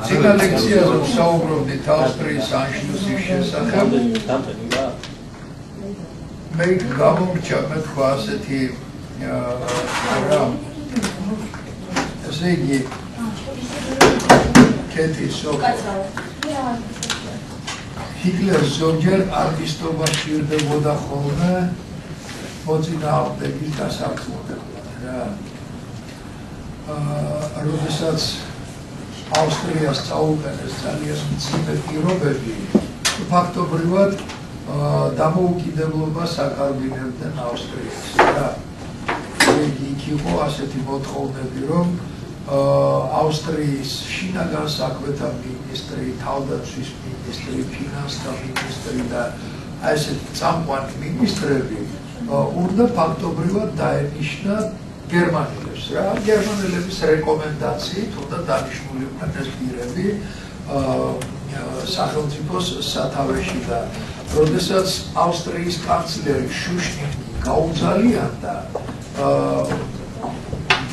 წინა ლექციაზე ვსაუბრობდით ავსტრიის ანშლუსის შესახებ. მე გამომრჩა მეთქვა ასეთი რა ესე იგი კეთი სოკო ჰიტლერს ზოგჯერ არტისტობა სჭირდებოდა ხოლმე მოწინააღმდეგის დასაქმებად რა როდესაც ავსტრიას წაუყენეს ძალიან მძიმე პირობები ფაქტობრივად დამოუკიდებლობას აკარგინებდნენ ავსტრიას რა იქ იყო ასეთი მოთხოვნები რომ ავსტრიის შინაგან საქმეთა მინისტრი, თავდაცვის მინისტრი, ფინანსთა მინისტრი და ასეთი წამყვანი მინისტრები უნდა ფაქტობრივად დაენიშნა გერმანელებს რა გერმანელების რეკომენდაციით უნდა დანიშნული იყვნენ ეს პირები სახელმწიფოს სათავეში და როდესაც ავსტრიის კანცლერი შუშნინგი გაუძალიანდა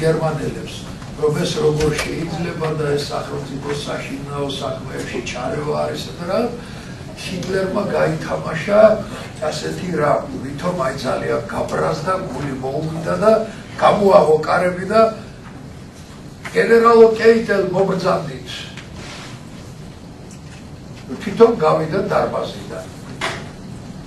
გერმანელებს რომ ეს როგორ შეიძლება და ეს სახელმწიფოს საშინაო საქმეებში ჩარევა არის და ჰიტლერმა გაითამაშა ასეთი რა ვითომ აი ძალიან გაბრაზდა გული მოუვიდა და გამოაღო კარები და გენერალო კეიტელ მობრძანდით თვითონ გავიდა დარბაზიდან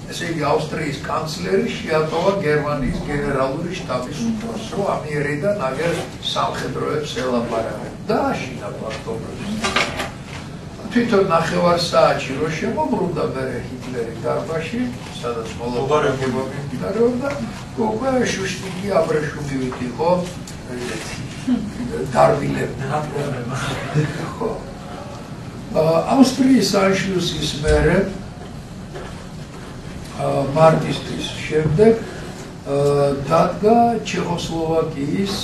ესე იგი ავსტრიის კანცლერი შეატოვა გერმანიის გენერალური შტაბის უფროსს რომ ამიერიდან აგერ სამხედროებს ელაპარაკებდა და აშინა ფაქტობრივად თვითონ ნახევარსაათში რო შემობრუნდა მერე ჰიტლერი დარბაზში სადაც მოლოდინობა მიმდინარეობდა უკვე შუშნინგი აბრეშუმივით იყო დარბილებდნენ ხო ავსტრიის ანშლუსის მერე მარტისთვის შემდეგ დადგა ჩეხოსლოვაკიის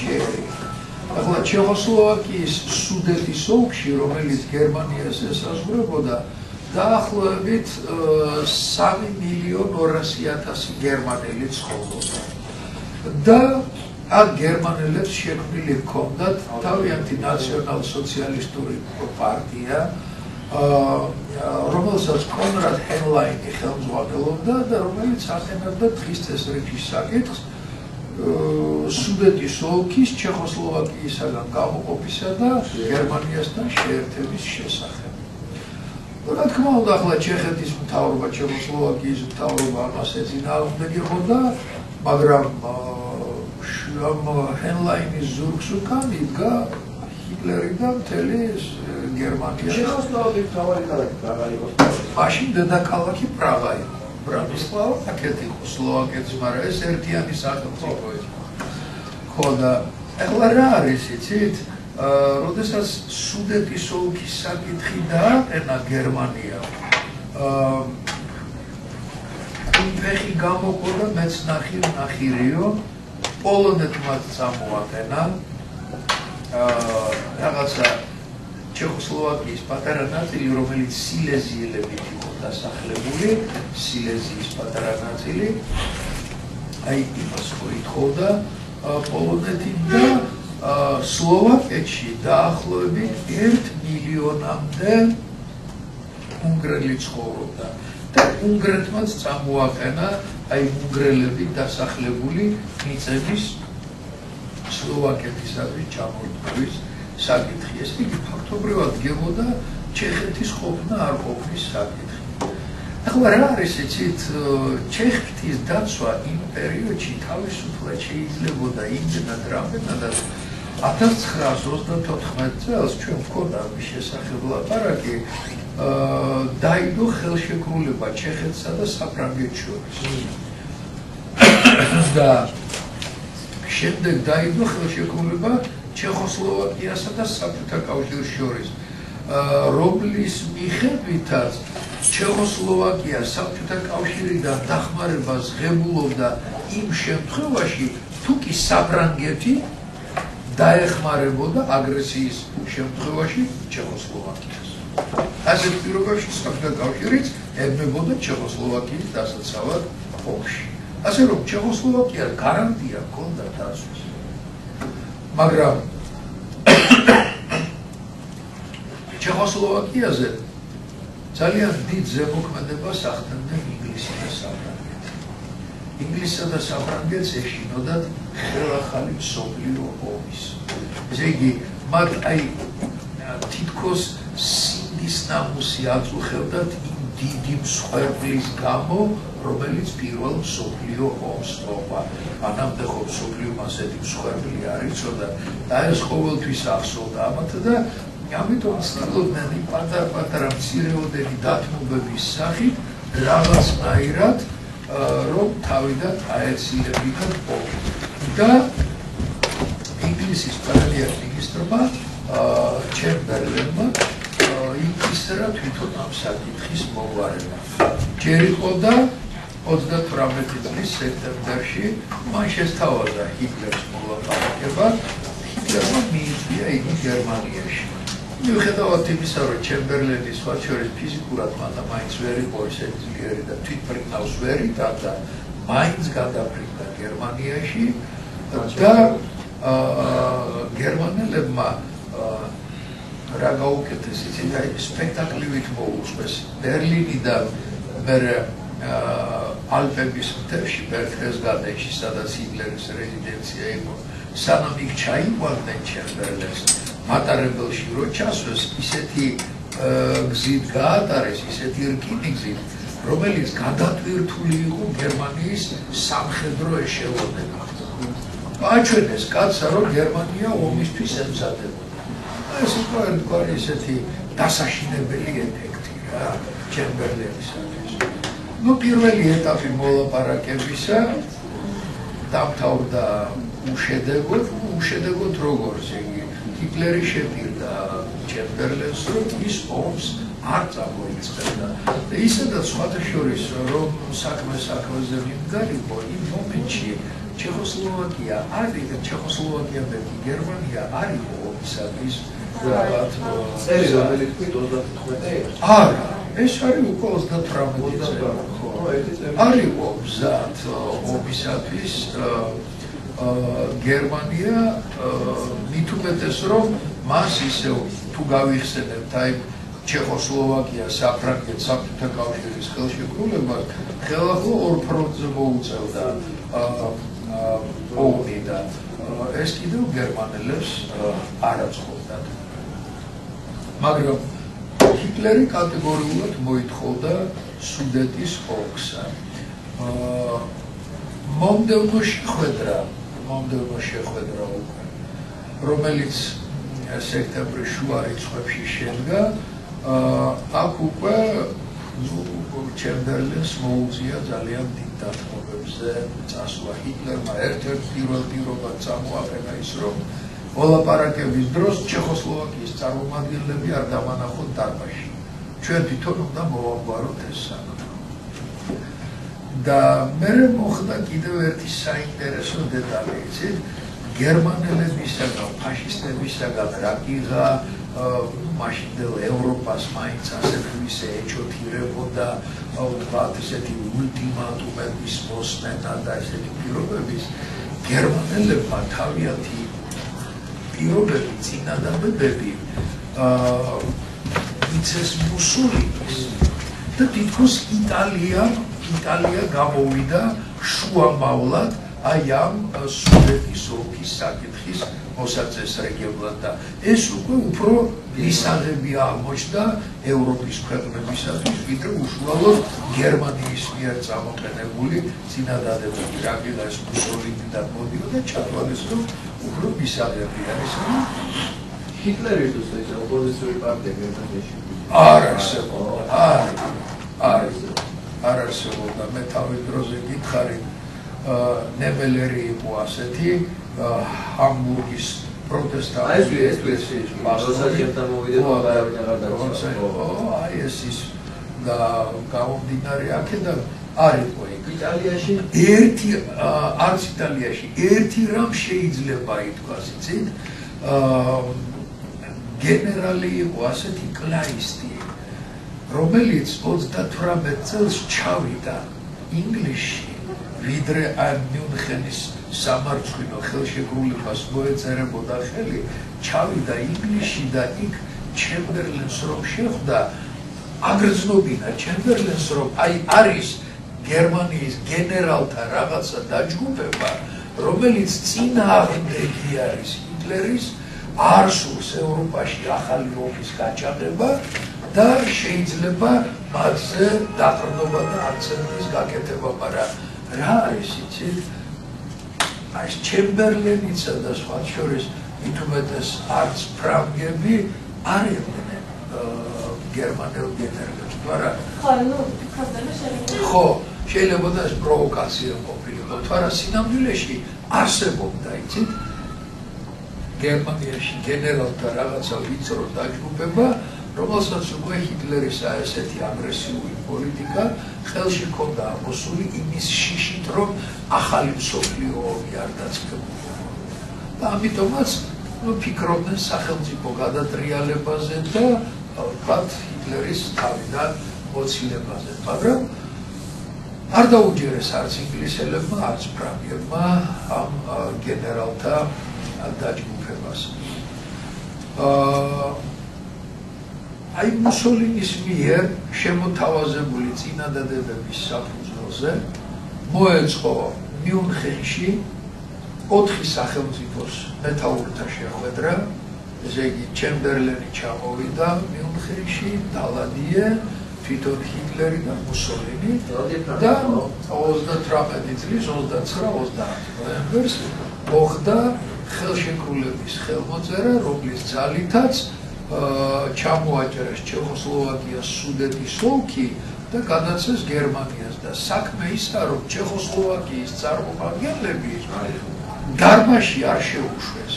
ჯერი. ახლა ჩეხოსლოვაკიის სუდეტის ოლქში, რომელიც გერმანიას ესაზღვრებოდა, დაახლოებით 3.200.000 გერმანელი ცხოვრობდა. და აქ გერმანელებს შექმნილი ჰქონდათ თავიანთი ნაციონალ-სოციალისტური პარტია, რომელსაც კონრად ჰენლაინი ხელმძღვანელობდა და რომელიც ახენებდა დღის წესრიგის საკითხს სუდეტის ოლქის ჩეხოსლოვაკიისაგან გამოყოფისა და გერმანიასთან შეერთების შესახებ. რა თქმა უნდა, ახლა ჩეხეთის მთავრობა, ჩეხოსლოვაკიის მთავრობა ამას ეწინააღმდეგებოდა, მაგრამ ჰენლაინის ზურგს უკან იდგა ჰიტლერი და მთელი გერმანია. ჩეხოსლოვაკიის მთავარი ქალაქი პრაღა იყო. მაშინ დედაქალაქი პრაღა იყო. ბრატისლავა აქეთ იყო სლოვაკეთის, მაგრამ ეს ერთიანი სახელმწიფო იყო. ხო და ახლა რა არის იცით? როდესაც სუდეტის ოლქის საკითხი დააყენა გერმანიამ, ფეხი გამოყო და მეც ნახირიო, პოლონეთმა წამოაყენა რაღაცა ჩეხოსლოვაკიის პატარა ნაწილი, რომელიც სილეზიელებით იყო დასახლებული, სილეზიის პატარა ნაწილი, აი იმას ხო ითხოვდა პოლონეთი და სლოვაკეთში დაახლოებით 1 მილიონამდე უნგრელი ცხოვრობდა და უნგრეთმაც წამოაყენა აი უნგრელები დასახლებული მიწების სლოვაკეთისათვის ჩამორთმევის საკითხი. ეს იგი ფაქტობრივად დგებოდა ჩეხეთის ყოფნა არ ყოფნის საკითხი. ახლა რა არის იცით, ჩეხეთის დაცვა იმ პერიოდში თავისუფლად შეიძლებოდა იმდენად რამდენადაც 1934 წელს ჩვენ ვქონდა ამის შესახებ ლაპარაკი, დაიდო ხელშეკრულება ჩეხეთსა და საფრანგეთს შორის. და შემდეგ დაიდო ხელშეკრულება ჩეხოსლოვაკიასა და საბჭოთა კავშირს შორის, რომლის მიხედვითაც ჩეხოსლოვაკია საბჭოთა კავშირიდან დახმარებას ღებულობდა იმ შემთხვევაში, თუ კი საფრანგეთი დაეხმარებოდა აგრესიის შემთხვევაში ჩეხოსლოვაკიას. ასეთ პირობებში საბჭოთა კავშირიც ებნებოდა ჩეხოსლოვაკიის დასაცავად ოლქში. ასე რომ ჩეხოსლოვაკიას გარანტია ჰქონდა დაცვის. მაგრამ ჩეხოსლოვაკიაზე ძალიან დიდ ზემოქმედებას ახდენდნენ ინგლისი და საფრანგეთი. ინგლისსა და საფრანგეთს ეშინოდათ ხელახალი მსოფლიო ომის. ესე იგი, მათ თითქოს სინდის ნამუსი აწუხებდათ იმ დიდი მსხვერპლის გამო, რომელიც პირველ მსოფლიო ომს მოყვა. მანამდე ხო მსოფლიომ ასეთი მსხვერპლი არ იცოდა და ეს ყოველთვის ახსოვდა ამათ და ამიტომ ცდილობდნენ იმ პატარ-პატარა მცირეოდენი დათმობების სახით რაღაცნაირად რომ თავიდან აეცილებინათ ომი. და ინგლისის პრემიერ-მინისტრმა ჩემბერლენმა ინგლისერა თვითონ ამ საკითხის მოგვარება. ჯერ იყო და 38 წლის სექტემბერში მან შესთავაზა ჰიტლერს მოლაპარაკება, ჰიტლერმა მიიწვია იგი გერმანიაში. მიუხედავად იმისა, რომ ჩემბერლენის სხვა შორის ფიზიკურად მანდა მაინც ვერ იყო ისეთი ძლიერი და თვითმფრინავს ვერ იტანდა, მაინც გადაფრინდა გერმანიაში და გერმანელებმა რა გაუკეთეს იცით, სპექტაკლივით მოუწყვეს ბერლინიდან მერე ალპების მთებში ბერხტესგადენში, სადაც ჰიტლერის რეზიდენცია იყო, სანამ იქ ჩაიყვანდნენ ჩემბერლენს მატარებელში რო ჩასვეს, ისეთი გზით გაატარეს, ისეთი რკინიგზით, რომელიც გადატვირთული იყო გერმანიის სამხედრო ეშელონები. აჩვენეს კაცსა, რომ გერმანია ომისთვის ემზადებოდა. ეს იყო ერთგვარი ისეთი დასაშინებელი ეფექტი რა ჩემბერლენისათვის. პირველი ეტაპი მოლაპარაკებისა დამთავრდა უშედეგოდ როგორც იგი ჰიტლერი შეპირდა ჩემბერლენს, რომ ის ომს არ წამოიწყებდა. და ისედაც სხვათა შორის, რომ საქმეზე მიმდარიყო, იმ მომენტში ჩეხოსლოვაკია და გერმანია არ იყო ომისათვის რაღაც წელი რომელიც თქვით 35-ია. არა, ეს არის უკვე 38 წელი. არ იყო მზად ომისათვის გერმანია, მით უმეტეს რომ მას ისევ თუ გავიხსენებთ აი ჩეხოსლოვაკია, საფრანგეთი, საბჭოთა კავშირის ხელშეკრულებას ხელახლა ორ ფრონტზე მოუწევდა ომი და ეს კიდევ გერმანელებს არ აწყობდათ. მაგრამ ჰიტლერი კატეგორიულად მოითხოვდა სუდეტის ოლქსა. მომდევნო შეხვედრა უკვე, რომელიც სექტემბრის შუა რიცხვებში შედგა, აქ უკვე ჩემბერლენს მოუწია ძალიან დიდ დათმობებზე წასვლა. ჰიტლერმა ერთ-ერთ პირველ პირობად წამოაყენა ის, რომ მოლაპარაკების დროს ჩეხოსლოვაკიის წარმომადგენლები არ დამანახოთ დარბაზში. ჩვენ თვითონ უნდა მოვაგვაროთ ეს საქმე. და მერე მოხდა კიდევ ერთი საინტერესო დეტალი, იცით, გერმანელებისაგან, ფაშისტებისაგან რა გიღა მაშინდელ ევროპას მაინც ასე თუ ისე ეჩოთირებოდა ვთქვათ ესეთი ულტიმატუმების მოსმენა და ესეთი პირობების გერმანელებმა თავიანთი პირობები, წინადადებები მიცეს მუსოლინის და თითქოს იტალია გამოვიდა შუამავლად აი ამ სუდეტის ოლქის საკითხის მოსაწესრიგებლად და ეს უკვე უფრო მისაღები აღმოჩნდა ევროპის ქვეყნებისათვის, ვიდრე უშუალოდ გერმანიის მიერ წამოყენებული წინადადებები. რაგილა ეს მუსოლინიდან მოდიოდა ჩათვალეს, რომ უფრო მისაღები არის. ჰიტლერი ის ოპოზიციური პარტია გერმანიაში არ არსებობდა. მე თავის დროზე გითხარი, ნებელერი იყო ასეთი ჰამბურგის პროტესტანტული ეკლესიის ეს და გამომდინარე აქედან არ იყო იქ. იტალიაში არც იტალიაში ერთი რამ შეიძლება ითქვას, იცით, გენერალი იყო ასეთი კლაისტი, რომელიც 38 წელს ჩავიდა ინგლისში, ვიდრე ამ მიუნხენის სამარცხვინო ხელშეკრულებას მოეწერებოდა ხელი, ჩავიდა ინგლისში და იქ ჩემბერლენს რომ შეხვდა, აგრძნობინა ჩემბერლენს რომ აი არის გერმანიის გენერალთა რაღაცა დაჯგუფება, რომელიც წინააღმდეგი არის ჰიტლერის, არ სურს ევროპაში ახალი ომის გაჩაღება და შეიძლება მათზე დაყრდნობა და აქცენტის გაკეთება, მაგრამ რა არის იცით? აი ჩემბერლენიცა და სხვა შორის მით უმეტეს არც ფრანგები არ იყვნენ გერმანელ გენერლებს, მაგრამ ხო, შეიძლება და ეს პროვოკაცია ყოფილიყო, თუმცა სინამდვილეში არსებობდა, იცით, გერმანიაში გენერალთა რაღაცა ვიწრო დაჯგუფება, რომელსაც უკვე ჰიტლერის ესეთი აგრესიული პოლიტიკა ხელში ჰქონდა ამოსული იმის შიშით, რომ ახალი მსოფლიო ომი არ დაწყებულა. და ამიტომაც ფიქრობდნენ სახელმწიფო გადატრიალებაზე და ვთქვათ ჰიტლერის თავიდან მოცილებაზე, მაგრამ არ დაუჯერეს არც ინგლისელებმა, არც ფრანგებმა ამ გენერალთა დაჯგუფებას. აი მუსოლინის მიერ შემოთავაზებული წინადადებების საფუძველზე მოეწყო მიუნხენში 4 სახელმწიფოს მეთაურთა შეხვედრა, ესე იგი ჩემბერლენი ჩამოვიდა მიუნხენში, დალადიე, თვითონ ჰიტლერი და მუსოლინი და 38 წლის 29-30 ნოემბერს მოხდა ხელშეკრულების ხელმოწერა, რომლის ძალითაც ჩამოაჭერეს ჩეხოსლოვაკიას სუდეტის ოლქი და გადაწეს გერმანიას და საქმე ისაა, რომ ჩეხოსლოვაკიის წარმომადგენლები დარბაზში არ შეუშვეს.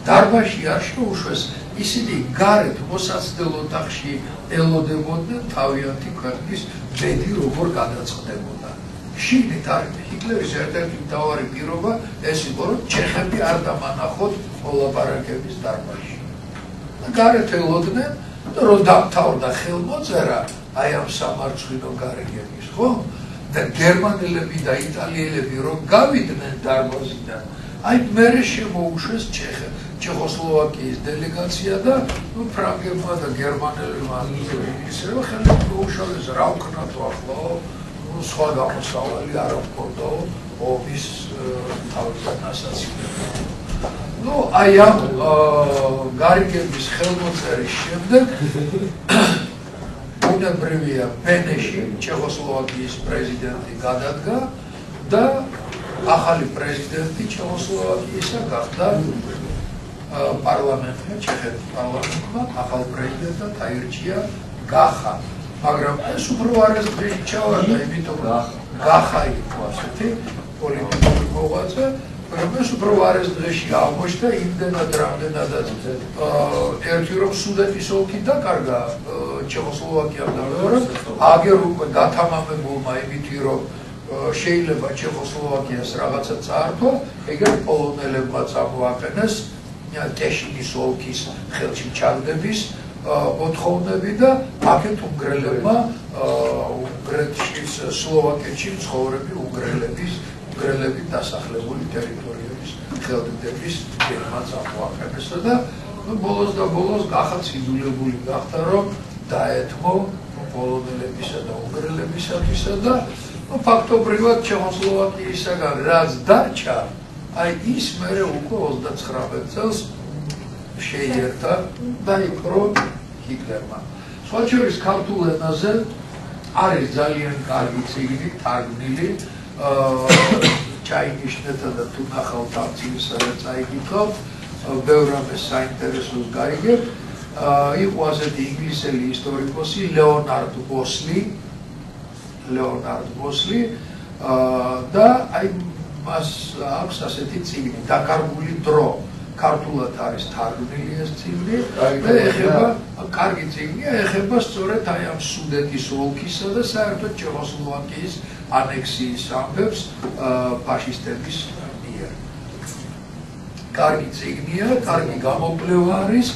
დარბაზში არ შეუშვეს, ისინი გარეთ მოსაცდელ ოთახში ელოდებოდნენ თავიანთი ქვეყნის ბედი როგორ გადაწყდებოდა. შიგნით არის ჰიტლერის ერთ-ერთი მთავარი პირობა ეს იყო, რომ ჩეხები არ დამანახოთ მოლაპარაკების დარბაზში. გარეთ ელოდნენ და რომ დამთავრდა ხელმოწერა აი ამ სამარცხვინო გარიგების, ხო? და გერმანელები და იტალიელები რომ გავიდნენ დარბაზიდან, აი მერე შემოუშვეს ჩეხოსლოვაკიის დელეგაცია და ფრანგებმა და გერმანელებმა ისევე ხელი მოუშალეს, რა ვქნათო ახლა, სხვა გამოსავალი არ ვქონდო ომის თავიდან ასაცილებლად. Ну, აი ამ გარიგების ხელმოწერის შემდეგ უნებრივია ბენეში ჩეხოსლოვაკიის პრეზიდენტი გადადგა და ახალი პრეზიდენტი ჩეხოსლოვაკიისა გახდა პარლამენტმა, ჩეხეთის პარლამენტმა ახალ პრეზიდენტად აირჩია გახა. მაგრამ ეს უფრო არასდროში ჩავარდა, იმიტომ გახა იყო ასეთი პოლიტიკური მოღვაწე, მაგრამ ეს უფრო არასდროში აღმოჩნდა იმდენად რამდენადაც ერთი რომ სუდეტის ოლქი დაკარგა ჩეხოსლოვაკიამ და მეორე აგერ უკვე გათამამებულმა იმითი რომ შეიძლება ჩეხოსლოვაკიას რაღაცა წაართვა, ეგრე პოლონელებმა წამოაყენეს ტეშინის ოლქის ხელში ჩაგდების მოთხოვნები და აქეთ უნგრელებმა უნგრეთის სლოვაკეთში მცხოვრები უნგრელები დასახლებული ტერიტორიების ხელმძღვანელობის გეგმა წამოაყენესა და ბოლოს და ბოლოს გახაც იძულებული გახდა რომ დაეთმო პოლონელებისა და უნგრელებისათვის და ფაქტობრივად ჩეხოსლოვაკიისაგან რაც დარჩა, აი ის მერე უკვე 39 წელს შეიერთა და იქრო ჰიტლერმა. სხვა შორის ქართულ ენაზე არის ძალიან კარგი წიგნი თარგმნილი, ჩაინიშნეთ და თუ ნახავთ ამ წიგნს სადაც წაიკითხავთ, ბევრ რამეს საინტერესოს გაიგებთ. იყო ასეთი ინგლისელი ისტორიკოსი ლეონარდ მოსლი და აი მას აქვს ასეთი წიგნი დაკარგული დრო. ქართულად არის თარგმნილი ეს წიგნი და ეხება კარგი წიგნია, ეხება სწორედ აი ამ სუდეტის ოლქისა და საერთოდ ჩეხოსლოვაკიის ანექსიის ამბებს ფაშისტების მიერ. კარგი წიგნია, კარგი გამოკვლევა არის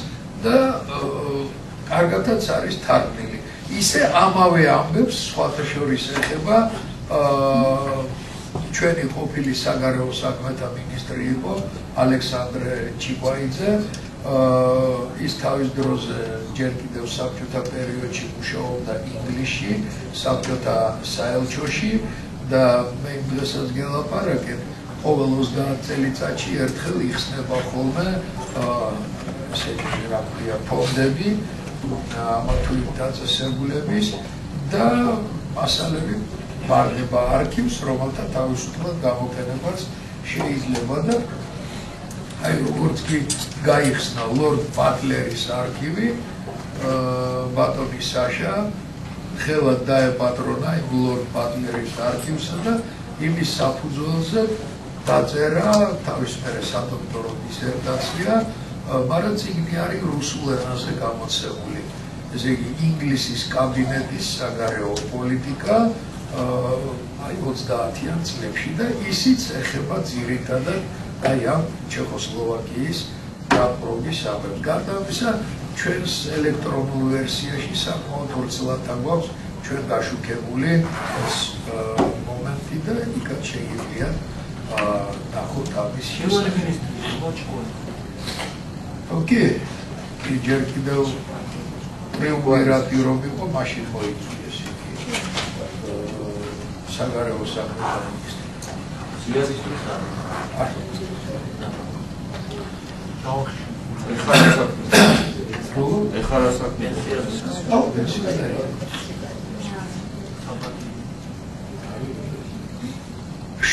და კარგადაც არის თარგმნილი. ისე ამავე ამბებს სხვათა შორის ეხება ჩვენი ყოფილი საგარეო საქმეთა მინისტრი იყო ალექსანდრე ჩიკვაიძე, ის თავის დროზე ჯერ კიდევ საბჭოთა პერიოდში მუშაობდა ინგლისში, საბჭოთა საელჩოში და მე დღესაც გელაპარაკებ, ყოველ 30 წელიწადში ერთხელ იხსნება ხოლმე ესეთი რა ქვია ფონდები ამა თუ იმ დაწესებულების და მასალები ბარდება არქივს, რომელთა თავისუფლად გამოყენებაც შეიძლება და აი როგორც კი გაიხსნა ლორდ ბატლერის არქივი, ბატონი საშა ხელად დაეპატრონა იმ ლორდ ბატლერის არქივსა და იმის საფუძველზე დაწერა თავის მერე სადოქტორო დისერტაცია, მაგრამ წიგნი არის რუსულ ენაზე გამოცემული. ესე იგი, ინგლისის კაბინეტის საგარეო პოლიტიკა აი 30-იან წლებში და ისიც ეხება ძირითადად აი ამ ჩეხოსლოვაკიის დაპყრობის საქმეს. გარდა ამისა, ჩვენს ელექტრონულ ვერსიაში საკმაოდ ორცლათა გვაქვს ჩვენ გაშუქებული ეს მომენტი და იქაც შეიძლება ნახოთ ამის შესახებ. ოკეი, ჯერ კიდევ პრეუმერატი რომ იყო, მაშინ მოიწვიეს იგი საგარეო საქმეთა მინისტრი. ეხარა საქმე.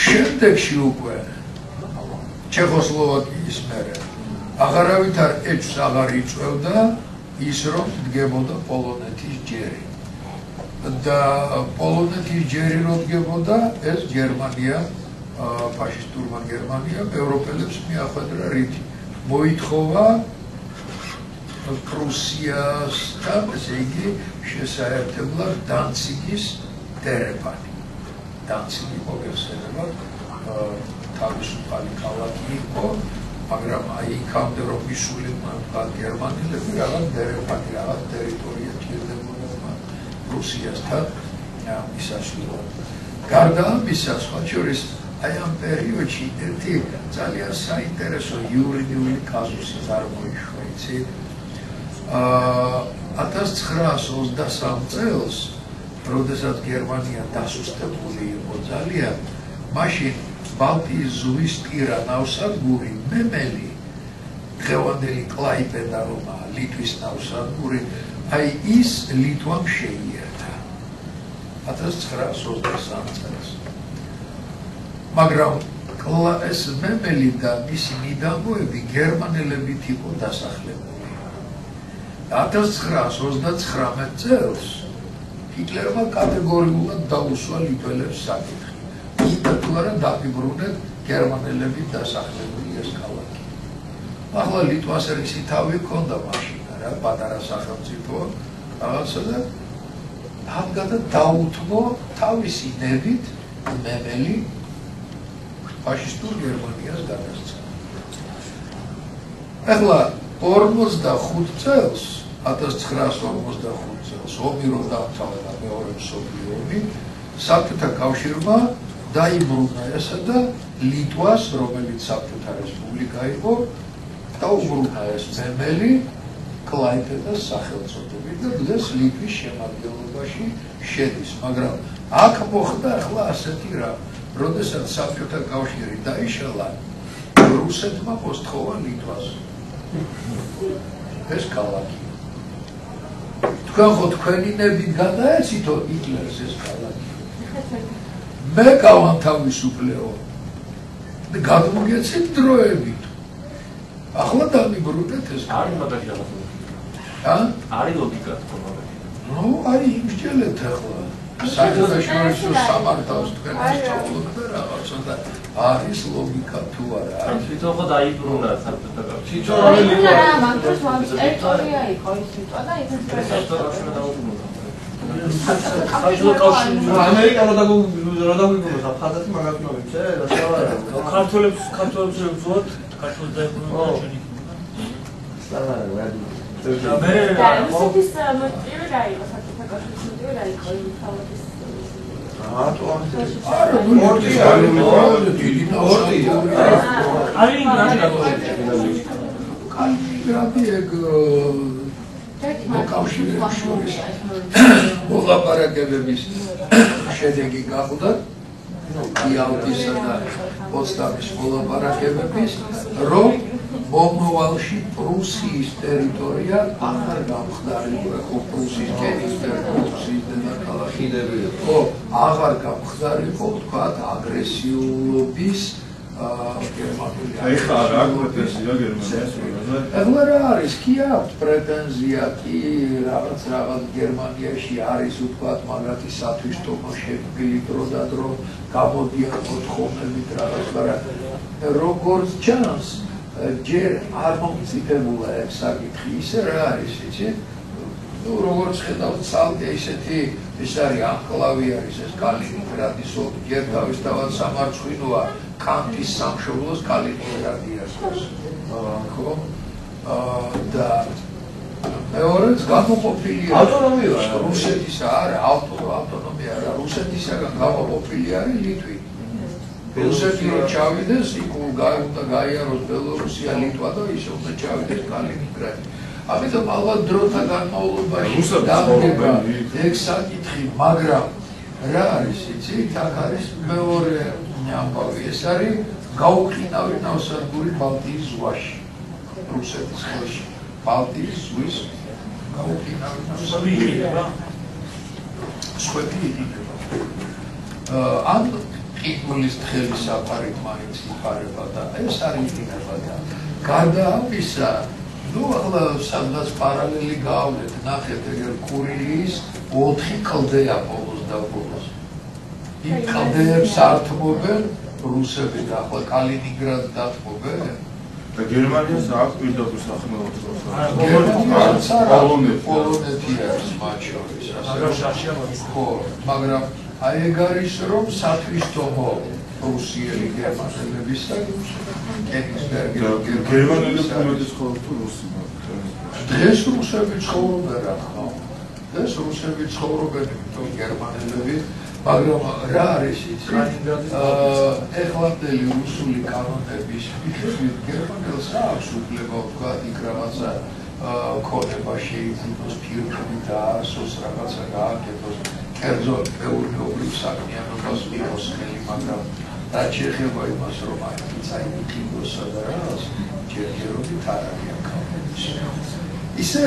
შემდეგში უკვე ჩეხოსლოვაკიის მერე აღარავითარ ეჭვს აღარ იწვევდა ის რომ დგებოდა პოლონეთის ჯერი. და პოლონეთის ჯერი რომ დგებოდა, ეს გერმანია, ფაშისტურმა გერმანიამ ევროპელებს მიახვედრა რითი. მოითხოვა პრუსიასთან, ესე იგი, შესაერთებლად დანციგის დერეფანი. დანციგი მოგეხსენებათ, თავისუფალი ქალაქი იყო, მაგრამ აი იქამდე რომ მისული გერმანელები რაღაც დერეფანი, რაღაც ტერიტორია ჭირდებოდა პრუსიასთან მისასვლელად. გარდა ამისა, სხვა შორის აი ამ პერიოდში ერთი ძალიან საინტერესო იურიდიული კაზუსი წარმოიშვა, იცით? 1923 წელს, როდესაც გერმანია დასუსტებული იყო ძალიან, მაშინ ბალტიის ზღვის პირა ნავსადგური მემელი, დღევანდელი კლაიპედა რომაა, ლიტვის ნავსადგური, აი ის ლიტვამ შეიერთა 1923 წელს. მაგრამ ეს მემელი და მისი მიდამოები გერმანელებით იყო დასახლებული. 1939 წელს ჰიტლერმა კატეგორიულად დაუსვა ლიტველებს საკითხი. იქა თუ არა დაგიბრუნეთ გერმანელებით დასახლებული ეს ქალაქი. ახლა ლიტვას რისი თავი ჰქონდა მაშინ, რა პატარა სახელმწიფო რაღაცა და ამგადა დაუთმო თავისი ნებით მემელი ფაშისტურ გერმანიას გადასცა. ახლა 45 წელს, 1945 წელს, ომი რომ დაამთავრა მეორე მსოფლიო ომი, საბჭოთა კავშირმა დაიბრუნა ესა და ლიტვას, რომელიც საბჭოთა რესპუბლიკა იყო, დაუბრუნა ეს მემელი კლაიპედას სახელწოდებით და დღეს ლიტვის შემადგენლობაში შედის. მაგრამ აქ მოხდა ახლა ასეთი რა, როდესაც საბჭოთა კავშირი დაიშალა, რუსეთმა მოსთხოვა ლიტვას. ეს ქალაქი. თქვენ ხო თქვენი ნებით გადაეცითო ჰიტლერს ეს ქალაქი. მე გავანთავისუფლეო. და გადმოგეცით დროებით. ახლა დამიბრუნეთ ეს არის მაგაში რაღაცა. არის ლოგიკა თქონდა. ნუ არის იმსჯელეთ ახლა. საერთაშორისო სამართალს თქვენ ასწავლოთ და რაღაცა და არის ლოგიკა თუ არა. არის თვითონ ხო დაიბრუნა საბჭოთა კავშირი. თვითონ არის ლიტვა. მაგას ვამ ტერიტორია იყო ის ლიტვა და იქაც საბჭოთა დაუბრუნა. საბჭოთა კავშირი ამერიკა რა დაგვიბრუნა საფხაზეთი მაგას მოვიცე და სავალა. ქართველებს ვზუათ, ქართველებს დაიბრუნა ჩვენი. სავალა. და რუსეთის მოტივი რა იყო საბჭოთა კავშირის მოტივი რა იყო იმ თავის კალინინგრადი ეგ მოკავშირეების შორის მოლაპარაკებების შედეგი გახდა იალტისა და პოცდამის მოლაპარაკებების, რომ მომავალში პრუსიის ტერიტორია აღარ გამხდარიყო, ხო პრუსიის გენის პრუსიის დედაქალაქი, ხო აღარ გამხდარიყო, თქვათ აგრესიულობის გერმანული. ეხლა რა აქვს პრეტენზია გერმანიას? ეხლა რა არის? კი აქვს პრეტენზია, კი რაღაც გერმანიაში არის თქვათ მაგათი სათვისტომო შექმნილი დრო და დრო გამოდიან მოთხოვნებით რაღაც, მაგრამ როგორც ჩანს ჯერ არ მომწიფებულა ეს საკითხი, ისე რა არის, იცით? ნუ როგორც ხედავთ ცალკე ისეთი ეს არის ანკლავი არის ეს კალინინგრადის ოლქი, ჯერ თავისთავად სამარცხვინოა კანტის სამშობლოს კალინინგრადიას ხო? და მეორეც გამოყოფილია ავტონომია რუსეთისა არა ავტონომია არა რუსეთისაგან გამოყოფილი არის ლიტვი. რუსეთი რომ ჩავიდეს, იქ უნდა გაიაროს ბელორუსია, ლიტვა და ისე უნდა ჩავიდეს კალინინგრადი. ამიტომ ალბათ დროთა განმავლობაში დამდება ეგ საკითხი, მაგრამ რა არის იცით, აქ არის მეორე ამბავი, ეს არის გაუყინავი ნავსადგური ბალტიის ზღვაში, რუსეთის ხელში. ბალტიის ზღვის გაუყინავი ნავსადგური. სხვები იყიდება. ან ყინულის თხელი საფარით მაინც იფარება და ეს არის იყინება და გარდა ამისა, ნუ ახლა სადღაც პარალელი გავავლეთ, ნახეთ ეგერ კურილიის 4 კლდეა ბოლოს და ბოლოს. იმ კლდეებს ართმობენ რუსები და ახლა კალინინგრადს დათმობენ. და გერმანიას აქვს პირდაპირ სახელმწიფო. პოლონეთი არის მათ შორის. ხო, მაგრამ აი ეგ არის რომ სათვისტომო რუსიელი გერმანელებისა გერმანელებს უმეტეს ხოლმე თუ რუსები. დღეს რუსები ცხოვრობენ რა თქმა უნდა. დღეს რუსები ცხოვრობენ თუ გერმანელები, მაგრამ რა არის იცი? ეხლანდელი რუსული კანონების მიხედვით გერმანელს რა აქვს უფლება ვთქვა იქ რაღაცა ქონება შეიძინოს ფირმები და ასოს რაღაცა გააკეთოს კერძო მეურნეობრივ საქმიანობას მიიღოს ხელი, მაგრამ რაც შეეხება იმას, რომ აი იყიდოსა და რაღაც ჯერჯერობით არ არის აქ. ისე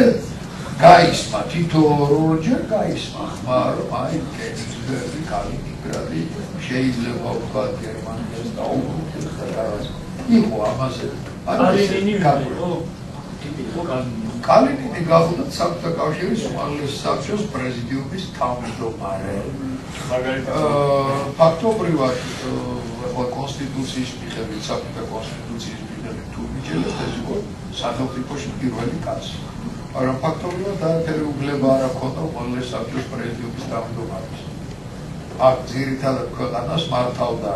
გაისმა თითო ორჯერ გაისმა ხმა, რომ აი კენიგსბერგი, კალინინგრადი შეიძლება ვთქვა გერმანიას დაუბრუნდეს და რაღაც. იყო ამაზე. კალინინი გახდა საბჭოთა კავშირის უმაღლესი საბჭოს პრეზიდიუმის თავმჯდომარე. ფაქტობრივად კონსტიტუციის მიხედვით, საბჭოთა კონსტიტუციის მიხედვით თუ მიჯერეთ, ეს იყო სახელმწიფოში პირველი კაცი. მაგრამ ფაქტობრივად არაფერი უფლება არ ჰქონდა უმაღლეს საბჭოს პრეზიდიუმის თავმჯდომარეს. აქ ძირითადად ქვეყანას მართავდა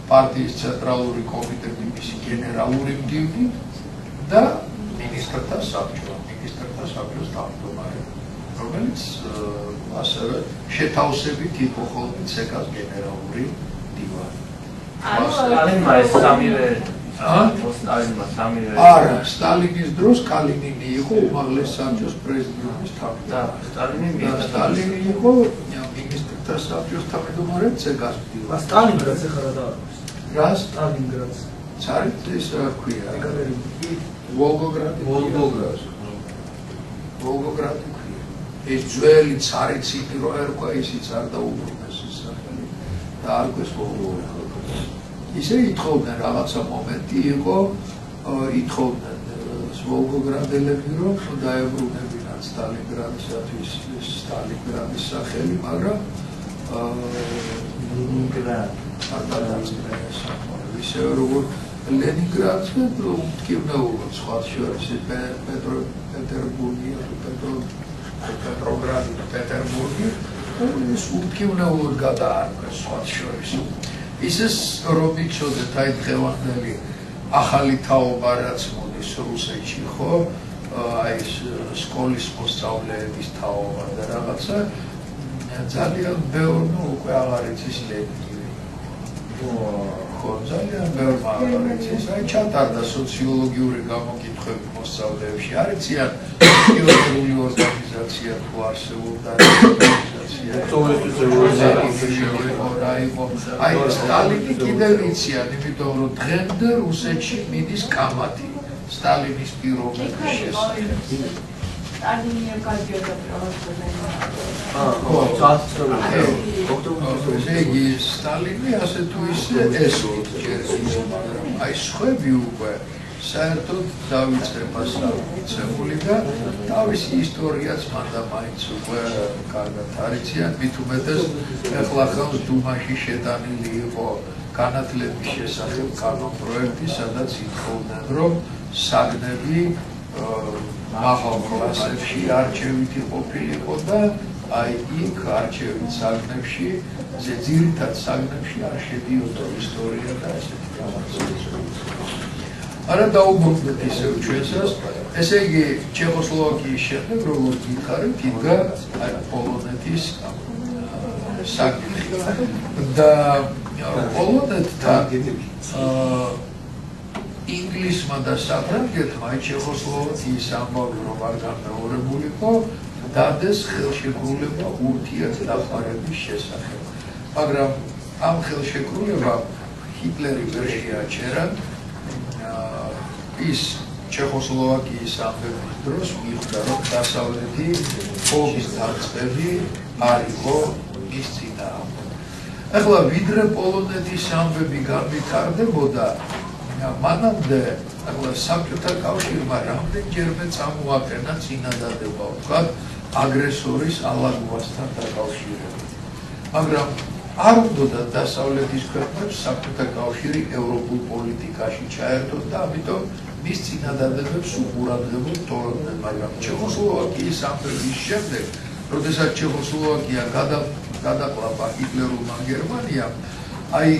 პარტიის ცენტრალური კომიტეტი, მისი გენერალური მდივნი და მინისტრთა საბჭოს თავმჯდომარე, რომელიც ასევე შეთავსებით იყო ხოლმე ცეკას გენერალური მდივანი. სტალინმა ეს სამივე არა, სტალინის დროს კალინინი იყო უმაღლეს საბჭოს პრეზიდიუმის თავმჯდომარე. სტალინი იყო მინისტრთა საბჭოს თავმჯდომარე ცეკას მდივანი. სტალინგრადს ეხლა რა არის? რა სტალინგრადს? ცარით ეს რა ქვია? ვოლგოგრადი ქვია. ეს ძველი ცარი ციხე რო ერქვა, ისიც არ დაუბრუნეს ეს სახელი და არ გვეს ვოლგოგრადი. ისე ითხოვდნენ რაღაცა მომენტი იყო, ითხოვდნენ ვოლგოგრადელები რომ დაებრუნებინათ სტალინგრადისათვის სტალინგრადის სახელი, მაგრამ ისე როგორც ლენინგრადს მტკივნეულოდ სხვა შორის პეტერბურგი, პეტროგრადი და პეტერბურგი ის მტკივნეულოდ გადაარქვეს სხვა შორის. ისეს რომ იცოდეთ აი დღევანდელი ახალი თაობა რაც მოდის რუსეთში, ხო? აი სკოლის მოსწავლეების თაობა და რაღაცა ძალიან ბევრი უკვე აღარ იცის ლენინი. იყო ძალიან ბევრმა არიცის, აი ჩატარდა სოციოლოგიური გამოკითხვები მოსწავლეებში, არიციან პიონერული ორგანიზაცია თუ არსებობდა აი სტალინი კიდევ იციან, იმიტომ რომ დღემდე რუსეთში მიდის კამათი სტალინის პირობების შესახებ. იგი სტალინი ასე თუ ისე ესოთ ჯერ ის, მაგრამ აი სხვები უკვე საერთოდ დავიწყება სამიცემული და თავისი ისტორიაც მანდა მაინც უკვე კარგად არიციან, მით უმეტეს ეხლა ხელს დუმაში შეტანილი იყო განათლების შესახებ კანონპროექტი, სადაც ითხოვდნენ, რომ საგნები მაღალ კლასებში არჩევითი ყოფილიყო და აი იქ არჩევით საგნებში, ძირითად საგნებში არ შედიოდა ისტორია და ესეთი რაღაცა. არა დაუბრუნდეთ ისევ ჩვენსას, ესე იგი ჩეხოსლოვაკიის შემდეგ, როგორც გითხარით, იდგა პოლონეთის საგნი და პოლონეთთან ინგლისმა და საფრანგეთმა ჩეხოსლოვაკიის ამბავი რომ არ გამეორებულიყო, დადეს ხელშეკრულება ურთიერთდახმარების შესახებ. მაგრამ ამ ხელშეკრულებამ ჰიტლერი ვერ შეაჩერა. ის ჩეხოსლოვაკიის ამბების დროს მიხვდა, რომ დასავლეთი ომის დაწყები არ იყო მის წინააღმდეგ. ახლა ვიდრე პოლონეთის ამბები განვითარდებოდა, მანამდე ახლა საბჭოთა კავშირმა რამდენჯერმე წამოაყენა წინადადება, ვთქვათ, აგრესორის ალაგვასთან დაკავშირებით. მაგრამ არ უნდა დასავლეთის ქვეყნებს საბჭოთა კავშირი ევროპულ პოლიტიკაში ჩაერთოს და ამიტომ მის წინადადებებს უყურადღებოდ თორემდნენ, მაგრამ ჩეხოსლოვაკიის ამბების შემდეგ, როდესაც ჩეხოსლოვაკია გადაყლაპა ჰიტლერულმა გერმანიამ, აი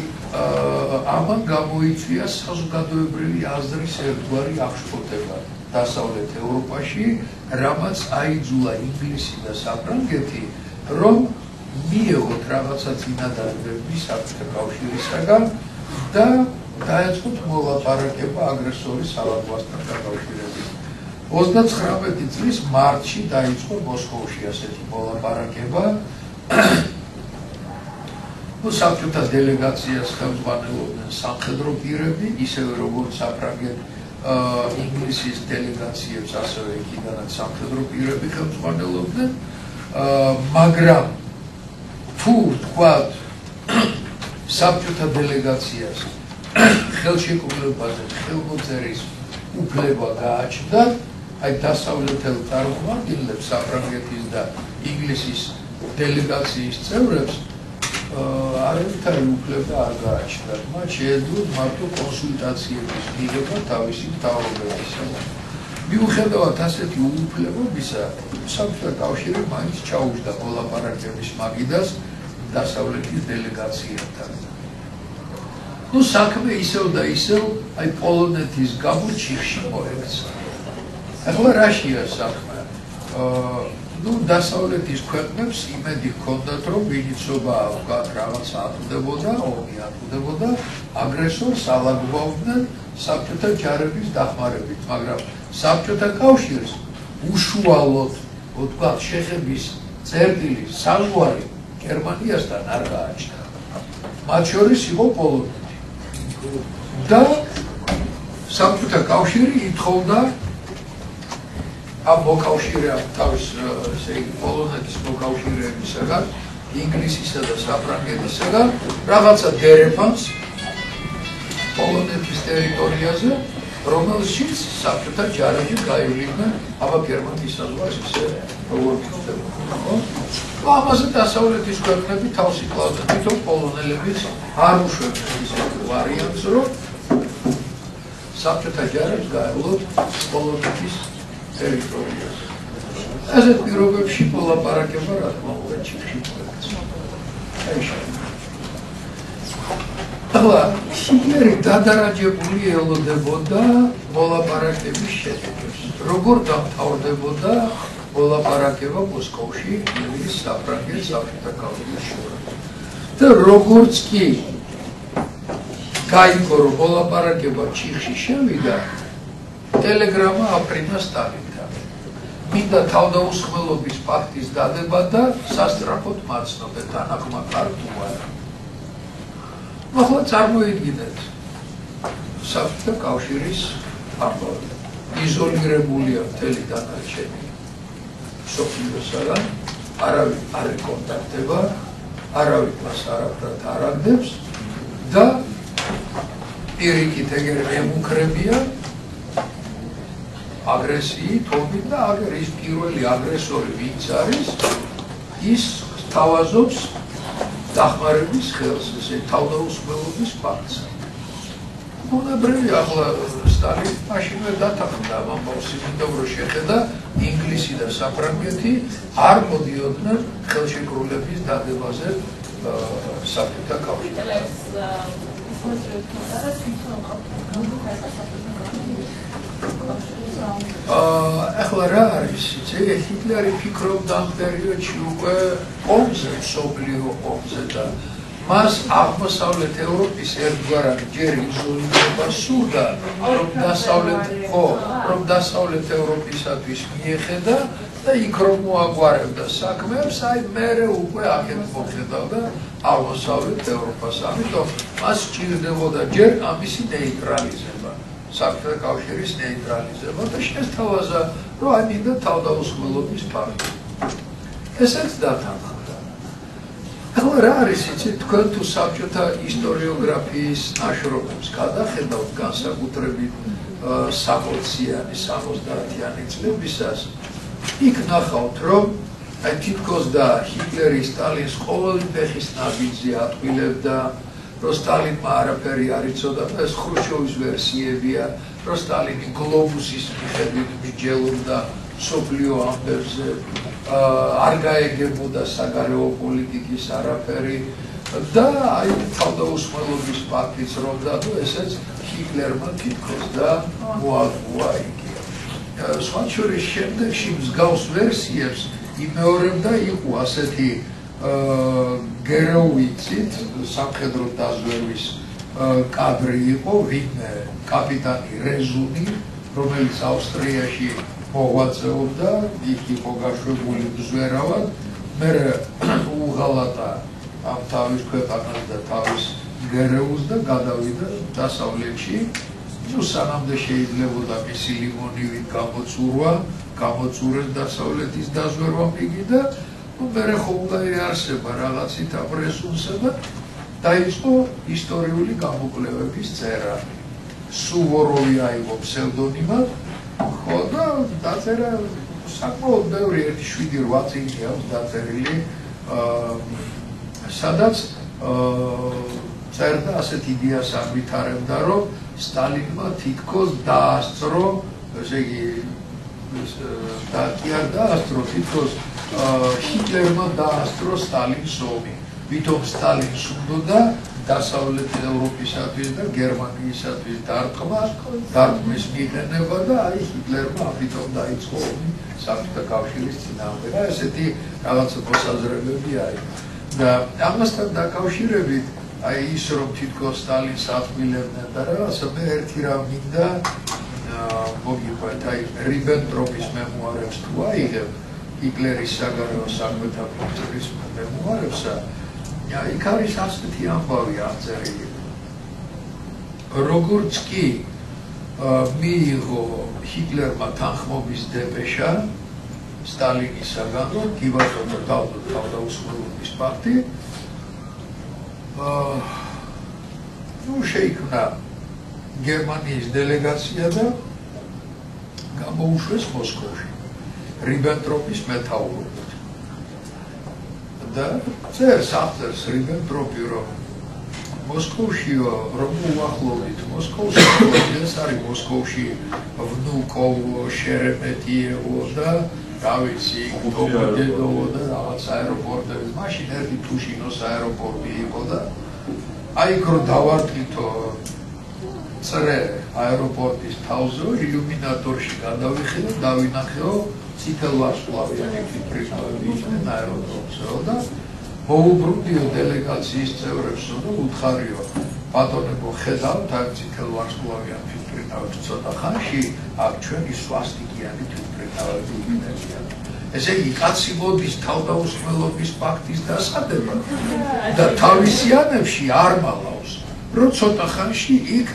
ამან გამოიწვია საზოგადოებრივი აზრის ერთგვარი აღშფოთება დასავლეთ ევროპაში, რამაც აიძულა ინგლისი და საფრანგეთი, რომ მიეღოთ რაღაცა წინადადებები საბჭოთა კავშირისაგან და დაეწყოთ მოლაპარაკება აგრესორის ალაგვასთან დაკავშირებით. 39 წლის მარტში დაიწყო მოსკოვში ასეთი მოლაპარაკება. საბჭოთა დელეგაციას ხელმძღვანელობდნენ სამხედრო პირები, ისევე როგორც საფრანგეთ ინგლისის დელეგაციებს, ასევე იქიდანაც სამხედრო პირები ხელმძღვანელობდნენ, მაგრამ თუ ვთქვათ საბჭოთა დელეგაციას ხელშეკრულებაზე ხელმოწერის უფლება გააჩნდა, აი დასავლეთელ წარმომადგენლებს, საფრანგეთის და ინგლისის დელეგაციის წევრებს არავითარი უფლება არ გააჩნდათ. მათ შეეძლოთ მარტო კონსულტაციების მიღება თავისი მთავრობებისგან. მიუხედავად ასეთი უფლებებისა, საბჭოთა კავშირი მაინც ჩაუჯდა მოლაპარაკების მაგიდას დასავლეთის დელეგაციებთან. საქმე ისევ და ისევ აი პოლონეთის გამო ჩიხში მოექცა. ახლა რაშია საქმე? დასავლეთის ქვეყნებს იმედი ჰქონდათ, რომ ვინიცობა ვთქვათ რაღაცა ატყდებოდა, ომი ატყდებოდა, აგრესორს ალაგვავდნენ საბჭოთა ჯარების დახმარებით, მაგრამ საბჭოთა კავშირს უშუალოდ ვთქვათ შეხების წერტილი საზღვარი გერმანიასთან არ გააჩნდა. მათ შორის იყო პოლონეთი. და საბჭოთა კავშირი ითხოვდა ამ მოკავშირეებს თავის ესე იგი პოლონეთის მოკავშირეებისაგან, ინგლისისა და საფრანგეთისაგან რაღაცა დერეფანს პოლონეთის ტერიტორიაზე, რომელშიც საბჭოთა ჯარები გაივლიდნენ აბა გერმანიის საზღვარს ისე როგორც ხდებოდა. ამაზე დასავლეთის ქვეყნები თავს იკლავდნენ, თვითონ პოლონელებიც არ უშვებდნენ ისეთ ვარიანტს, რომ საბჭოთა ჯარებს გაევლოთ პოლონეთის ტერიტორიაზე. ასეთ პირობებში მოლაპარაკება რა თქმა უნდა ჩიხში მოექცა. ახლა ჰიტლერი დადარაჯებული ელოდებოდა მოლაპარაკების შედეგებს. როგორ დამთავრდებოდა მოლაპარაკება მოსკოვში ინგლისის საფრანგეთის საბჭოთა კავშირის შორის. და როგორც კი გაიგო რომ მოლაპარაკება ჩიხში შევიდა ტელეგრამა აფრინა სტალინთან მინდა თავდაუსხმელობის ფაქტის დადება და სასტრაფოდ მაცნობე თანახმა ქართუა ახლა წარმოიდგინეთ საბჭოთა კავშირის ამბავი იზოლირებულია მთელი დანარჩენი მსოფლიოსაგან არავინ არ ეკონტაქტება არავინ მას არაფრად არ აგდებს და პირიქით ეგერ ემუქრებია აგრესიით ომით და აგერ ის პირველი აგრესორი ვინც არის ის თავაზობს დახმარების ხელს ესე თავდაუსხმელობის ფაქტს უნებრივი ახლა სტალინი მაშინვე დათანხმდა ამ ამბავს იმიტომ რომ შეხედა ინგლისი და საფრანგეთი არ მოდიოდნენ ხელშეკრულების დადებაზე საბჭოთა კავშირში ახლა რა არის იცი ჰიტლერი ფიქრობდა ამ პერიოდში უკვე ომზე მსოფლიო ომზე და მას აღმოსავლეთ ევროპის ერთგვარად ჯერ იზოლირება სურდა რომ დასავლეთ ევროპისათვის მიეხედა და იქ რომ მოაგვარებდა საქმეებს აი მერე უკვე აქეთ მოხედავდა აღმოსავლეთ ევროპას ამიტომ მას სჭირდებოდა ჯერ ამისი ნეიტრალიზება საბჭოთა კავშირის ნეიტრალიზება და შესთავაზა რომ აი მინდა თავდაუსხმელობის ფაქტი ესეც დათანხმდა ახლა რა არის იცით თქვენ თუ საბჭოთა ისტორიოგრაფიის ნაშრომებს გადახედავთ განსაკუთრებით 60-იანი 70-იანი წლებისას იქ ნახავთ რომ აი თითქოს და ჰიტლერი სტალინს ყოველი ფეხის ნაბიჯზე ატყვილებდა რომ სტალინმა არაფერი არ იცოდა და ეს ხრუშჩოვის ვერსიებია რომ სტალინი გლობუსის მიხედვით მიჯელობდა მსოფლიო ამბებზე არ გაეგებოდა საგარეო პოლიტიკის არაფერი და აი თავდაუსხმელობის ფაქტიც რომ დადო ესეც ჰიტლერმა თითქოს და მოაგუა იგი სხვა შორის შემდეგში მსგავს ვერსიებს იმეორებდა იყო ასეთი გეროვიცით სამხედრო დაზვერვის კადრი იყო ვინმე კაპიტანი რეზუნი რომელიც ავსტრიაში მოღვაწეობდა იქ იყო გაშვებული მზვერავად მერე უღალატა ამ თავის ქვეყანას და თავის გერეულს და გადავიდა დასავლეთში ნუ სანამდე შეიძლებოდა მისი ლიმონივით გამოწურეს დასავლეთის დაზვერვა იგი და მერე ხობდა იარსება რაღაცით ამ რეზუნსა და დაიწყო ისტორიული გამოკვლევების წერა სუვოროვი აიღო ფსევდონიმად ხო და დაწერა საკმაოდ ბევრი 1-7-8 წიგნი აქვს დაწერილი სადაც წერდა ასეთ იდეას ამვითარებდა რომ სტალინმა თითქოს დაასწრო ესე იგი და კი არ დაასწრო თითქოს ჰიტლერმა დაასწრო სტალინს ომი ვითომ სტალინს უნდოდა დასავლეთ ევროპისათვის და გერმანიისათვის დარტყმის მიღება და აი ჰიტლერმა ამიტომ დაიწყო ომი საბჭოთა კავშირის წინააღმდეგ და ესეთი რაღაცა მოსაზრებები არის და ამასთან დაკავშირებით აი ის რომ თითქოს სტალინს ატყვილებდნენ და რაღაცა მე ერთი რამ მინდა მოგიყვეთ აი რიბენტროპის მემუარებს თუ აიღებ ჰიტლერის საგარეო საქმეთა მინისტრის მემუარებსა იქ არის ასეთი ამბავი აღწერილი როგორც კი მიიღო ჰიტლერმა თანხმობის დეპეშა სტალინისაგან რომ გიბატონო თავდაუსხმელობის ფაქტი ნუ შეიქმნა გერმანიის დელეგაცია და გამოუშვეს მოსკოვში რიბენტროპის მეთაურობით და წერს აღწერს რიბენტროპი რომ მოსკოვშიო რომ უახლოვდით მოსკოვში ეს არის მოსკოვში ვნუკოვო შერემეტიევო და რა ვიცი გობოდედოვო და რაღაც აეროპორტები მაშინ ერთი თუშინოს აეროპორტი იყო და აი იქ რომ დავარტყითო წრე აეროპორტის თავზე ილუმინატორში გადავიხილე დავინახეო წითელ ვარსკვლავიანი ფიქრისმოები იყვნენ აეროდრომზე და მოუბრუნდიო დელეგაციის წევრებსო და უთხარიო ბატონებო ხედავთ აქ წითელ ვარსკვლავიან თვითმფრინავებს ცოტა ხანში აქ ჩვენი სვასტიკიანი თვითმფრინავები იქნებიან. ესე იგი კაცი მოდის თავდაუსხმელობის ფაქტის დასადებად და თავისიანებში არ მალავს, რომ ცოტა ხანში იქ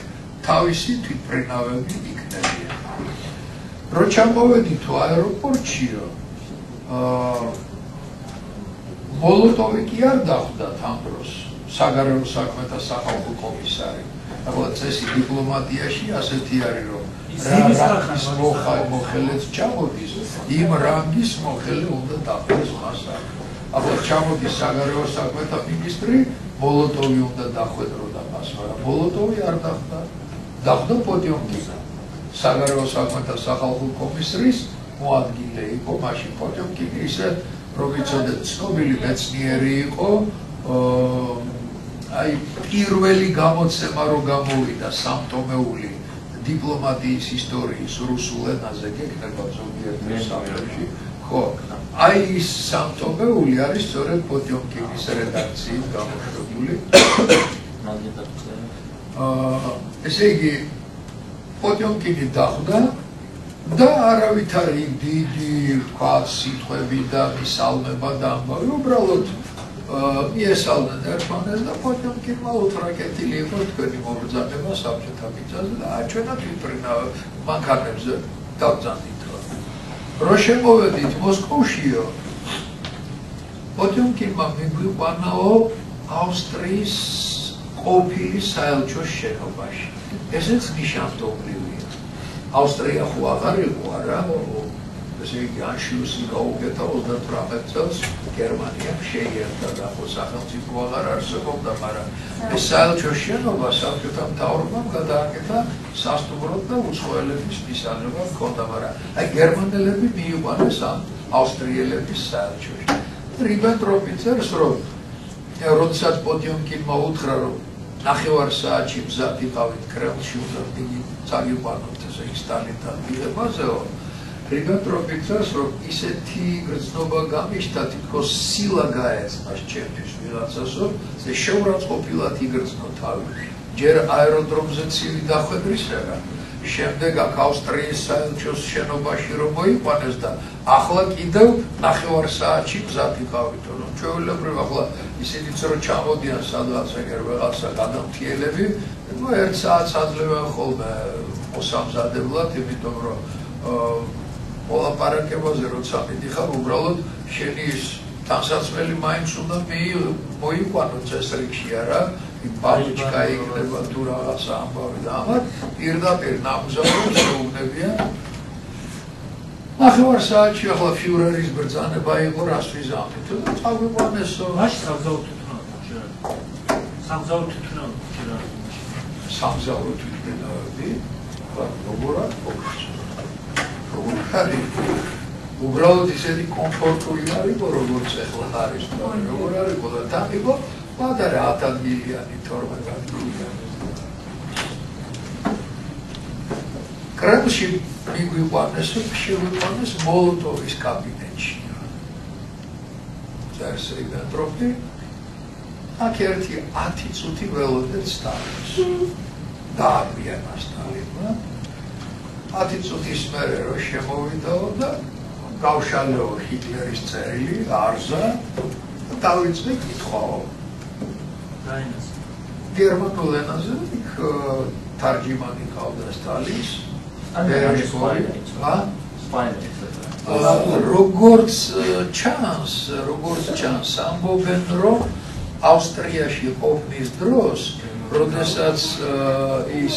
თავისი თვითმფრინავები იქნებიან. რო ჩამოვედით აეროპორტშიო, მოლოტოვი კი არ დახვდათ ამ დროს საგარეო საქმეთა სახალხო კომისარი. ახლა წესი დიპლომატიაში ასეთი არის, რომ რანგის მოხელეც ჩამოდის, იმ რანგის მოხელე უნდა დახვდეს მას. ახლა ჩამოდის საგარეო საქმეთა მინისტრი, მოლოტოვი უნდა დახვედროდა მას, მაგრამ მოლოტოვი არ დახვდა. დახვდა პოტიომკინა. საგარეო საქმეთა სახალხო კომისრის მოადგილე იყო მაშინ პოტიომკინი, ისე რომ ვიცოდეთ, ცნობილი მეცნიერი იყო, აი პირველი გამოცემა რო გამოვიდა სამტომეული დიპლომატიის ისტორიის რუსულ ენაზე გეკნება ზოგიერთ სამეში, ხო, აი ის სამტომეული არის სწორედ პოტიომკინის რედაქციით გამოშვებული. ესე იგი პოტიომკინი დახვდა და არავითარი დიდი ვთქვათ სიტყვები და მისალმება და ამბავი უბრალოდ მიესალმნენ ერთმანეთს და პოტიომკინმა უთხრა კეთილი იყო თქვენი მობრძანება საბჭოთა მიწაზე და ჩვენად ვიფრინავ მანქანებზე დავძანდით. რო შემოვედით მოსკოვშიო, პოტიომკინმა მიგვიყვანაო ავსტრიის ყოფილი საელჩოს შენობაში. ესეც ნიშანდობლივია. ავსტრია ხო აღარ იყო არა, ესე იგი ანშლუსი გაუკეთა 38 წელს გერმანიამ შეიერთა და ხო სახელმწიფო აღარ არსებობდა, მაგრამ ეს საელჩოს შენობა საბჭოთა მთავრობამ გადააკეთა სასტუმროდ და უცხოელების მისაღება ჰქონდა, მაგრამ აი გერმანელები მიიყვანეს ამ ავსტრიელების საელჩოში. რიბენტროპი წერს, რომ როდესაც პოტიომკინმა უთხრა, რომ ნახევარ საათში მზად იყავით კრემლში, უნდა დიდი წაგიყვანოთ ესე იგი სტალინთან მიღებაზეო. რიბენტროპი წერს, რომ ისეთი გრძნობა გამიშთა, თითქოს სილა გაეცნას ჩემთვის ვიღაცასო, זה შეურაცხყოფილად იგრძნო თავი. ჯერ აეროდრომზე ცივი დახვედრისაგან, შემდეგ აქ ავსტრიის საელჩოს შენობაში რომ მოიყვანეს და ახლა კიდევ ნახევარ საათში მზად იყავით, რომ ჩვეულებრივ ახლა ისინიც რომ ჩამოდიან სადღაც ეგერ ვეღაცა გადამთიელები, ერთ საათს აძლევენ ხოლმე მოსამზადებლად, იმიტომ რომ მოლაპარაკებაზე როცა მიდიხარ, უბრალოდ შენი ის თანსაცმელი მაინც უნდა მოიყვანო წესრიგში არა, ბაბუჩკა იქნება თუ რაღაცა ამბავი და ამათ პირდაპირ ნამგზავრებს შეუგნებიან. ნახევარ საათში ახლა ფიურერის ბრძანება იყო, რას ვიზამთით და წავიყვანესო. მაშინ სამგზავრო თვითმფრინავები. სამგზავრო თვითმფრინავები? როგორ არის? არის უბრალოდ ისეთი კომფორტული არისო, როგორც ახლა არის, როგორ არისო და თან იყო პატარა 10 მილიონი 12 მილიონი. კრემლში მიგვიყვანეს, შევიყვანეს მოლოტოვის კაბინეტში. წერს რიბენტროპი, აქ ერთი 10 წუთი ველოდეთ სტალინს. დააბრიანა სტალინმა. 10 წუთის მერე რო შემოვიდაო და გავშალეო ჰიტლერის წერილი არზა და დავიწყე კითხვაო. გერმანულ ენაზე იქ თარჯიმანი ყავდა სტალინს. როგორც ჩანს, ამბობენ, რომ ავსტრიაში ყოფნის დროს, როდესაც ის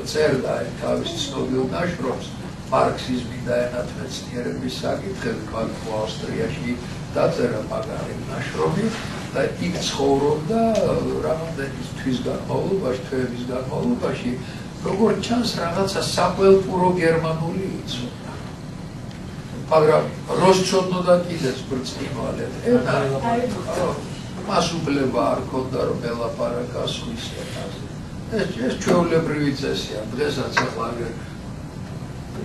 წერდა თავის ცნობილ ნაშრომს მარქსიზმი და ენათმეცნიერების საკითხები, მაგ ავსტრიაში დაწერა მაგარი ნაშრომი და იქ ცხოვრობდა რამდენი თვის განმავლობაში, თვეების განმავლობაში, როგორც ჩანს, რაღაცა საკველტურო გერმანული იცოდა. მაგრამ როს ცოდნოდა კიდეც ბრწყინვალედ ენა, მას უფლება არ ჰქონდა, რომ ელაპარაკა სხვის ენაზე. ეს ჩვეულებრივი წესია. დღესაც ახლა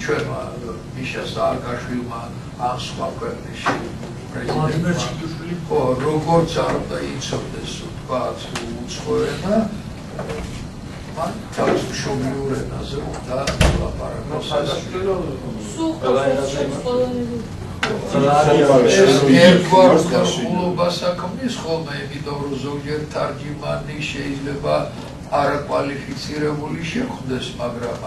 ჩვენმა მიშა სააკაშვილმა ამ სხვა ქვეყნებში პრეზიდენტმა როგორც არ უნდა იცოდეს, ვთქვათ, უცხო ენა, მან თავის მშობლიურ ენაზე და ლაპარაკობს. ერთგვარ ხულობას აქმნის ხოლმე, იმიტომ რომ ზოგჯერ თარჯიმანი შეიძლება არაკვალიფიცირებული შეხვდეს, მაგრამ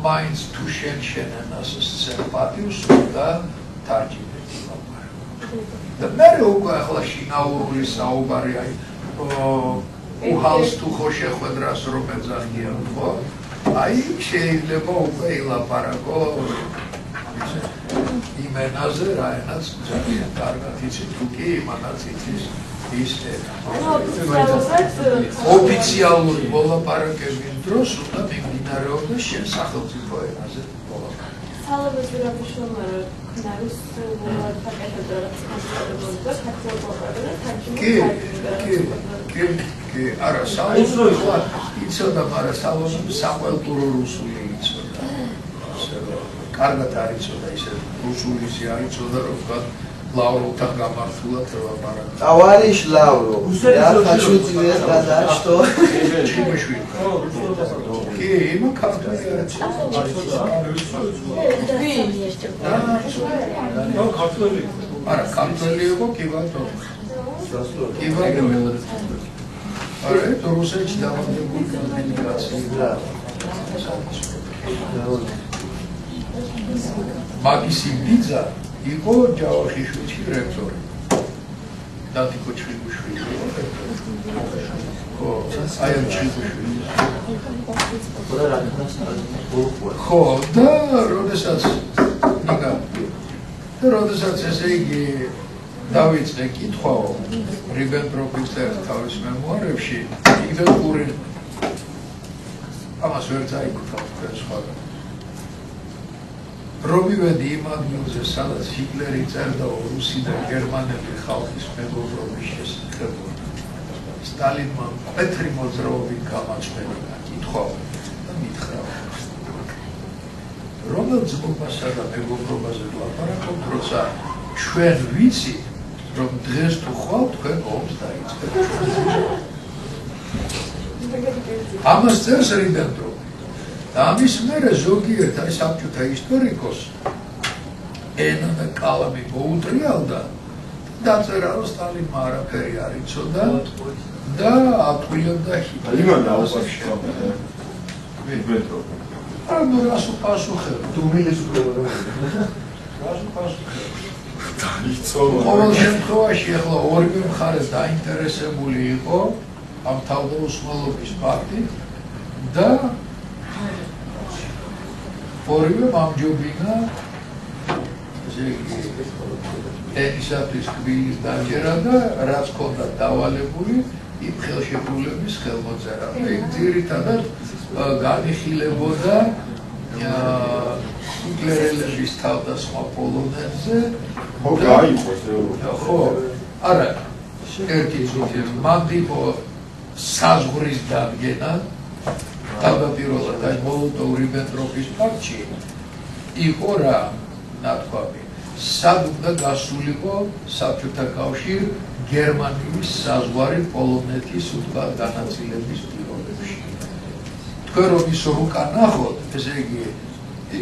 მაინც თუ შენ ენას სცენ პატივს და თარჯიმეთი ლაპარაკობს. და მე უკვე ახლა შინაურული საუბარი უჰალს თუ ხო შეხვედრას რომ ეძახიან, ხო? აი შეიძლება უკვე ილაპარაკო იმ ენაზე, რა ენაც ძალიან კარგად იცით, თუ კი იმანაც იცის ის ენა. ოფიციალური მოლაპარაკების დროს უნდა მიმდინარეობდეს შენ სახელმწიფო ენაზე მოლაპარაკება. კი, არა, საუბარი იცოდა, მაგრამ საყვალტურო რუსული იცოდა. კარგად არ იცოდა ისე რუსულისი არ იცოდა, რომ ვთქვათ, Лавровთან გამართულად ლაპარაკი. Товарищ Лавров, я хочу тебе сказать, что... Чимоშვილი. კი, იმ ქართული არ იცოდა. არა, ქართველი იყო კი ბატონო. კი ბატონო. არა, რუსეთში დამარცხებული კომუნიკაცია. მაგისი ბიძა იყო ჯავახიშვილში რექტორი. დათიკო ჩხიგვიშვილი იყო რექტორი. ხო, აი ამ ჩხიგვიშვილი. ხო, და როდესაც ესე იგი დავიწყე კითხვაო რიბენტროპის თავის მემუარებში, იქნებ პური ამას ვერ წაიკუთავ სხვა. რომ მივედი იმ ადგილზე, სადაც ჰიტლერი წერდა რუსი და გერმანელი ხალხის მეგობრობის შესახებ, სტალინმა პეტრი მოძრაობით გამაჩნია კითხვა და მითხრა, რომელ ძმობასა და მეგობრობაზე ლაპარაკობთ, როცა ჩვენ ვიცით, რომ დღეს თუ ხვალ თქვენ ომს დაიწყებთ. ამას წერს რიბენტროპი. და ამის მერე ზოგიერთ აი საბჭოთა ისტორიკოსს ენა და კალამი მოუტრიალდა დაწერა რომ სტალინმა არაფერი არ იცოდა და ატყუილებდა ჰიტლერს. ანუ რას უპასუხებდა? დუმილის უყურებდა. რას უპასუხებდა? ყოველ შემთხვევაში ახლა ორივე მხარე დაინტერესებული იყო ამ თავდაუსმელობის ფაქტით და ორივე მომჯობინა ენისათვის კბილის დაჭერა და რაც ჰქონდა დავალებული იმ ხელშეკრულების ხელმოწერა. იქ ძირითადად განიხილებოდა ჰიტლერელების თავდასხმა პოლონეთზე. ხო, არა, ერთი წუთი მანდ იყო საზღვრის დადგენა. თავდაპირველად აი მოლოტოვ-რიბენტროპის პაქტში იყო რა ნათქვამი, სად უნდა გასულიყო საბჭოთა კავშირ გერმანიის საზღვარი პოლონეთის უთქვა განაწილების პირობებში. თქვენ რომ ის რუკა ნახოთ, ესე იგი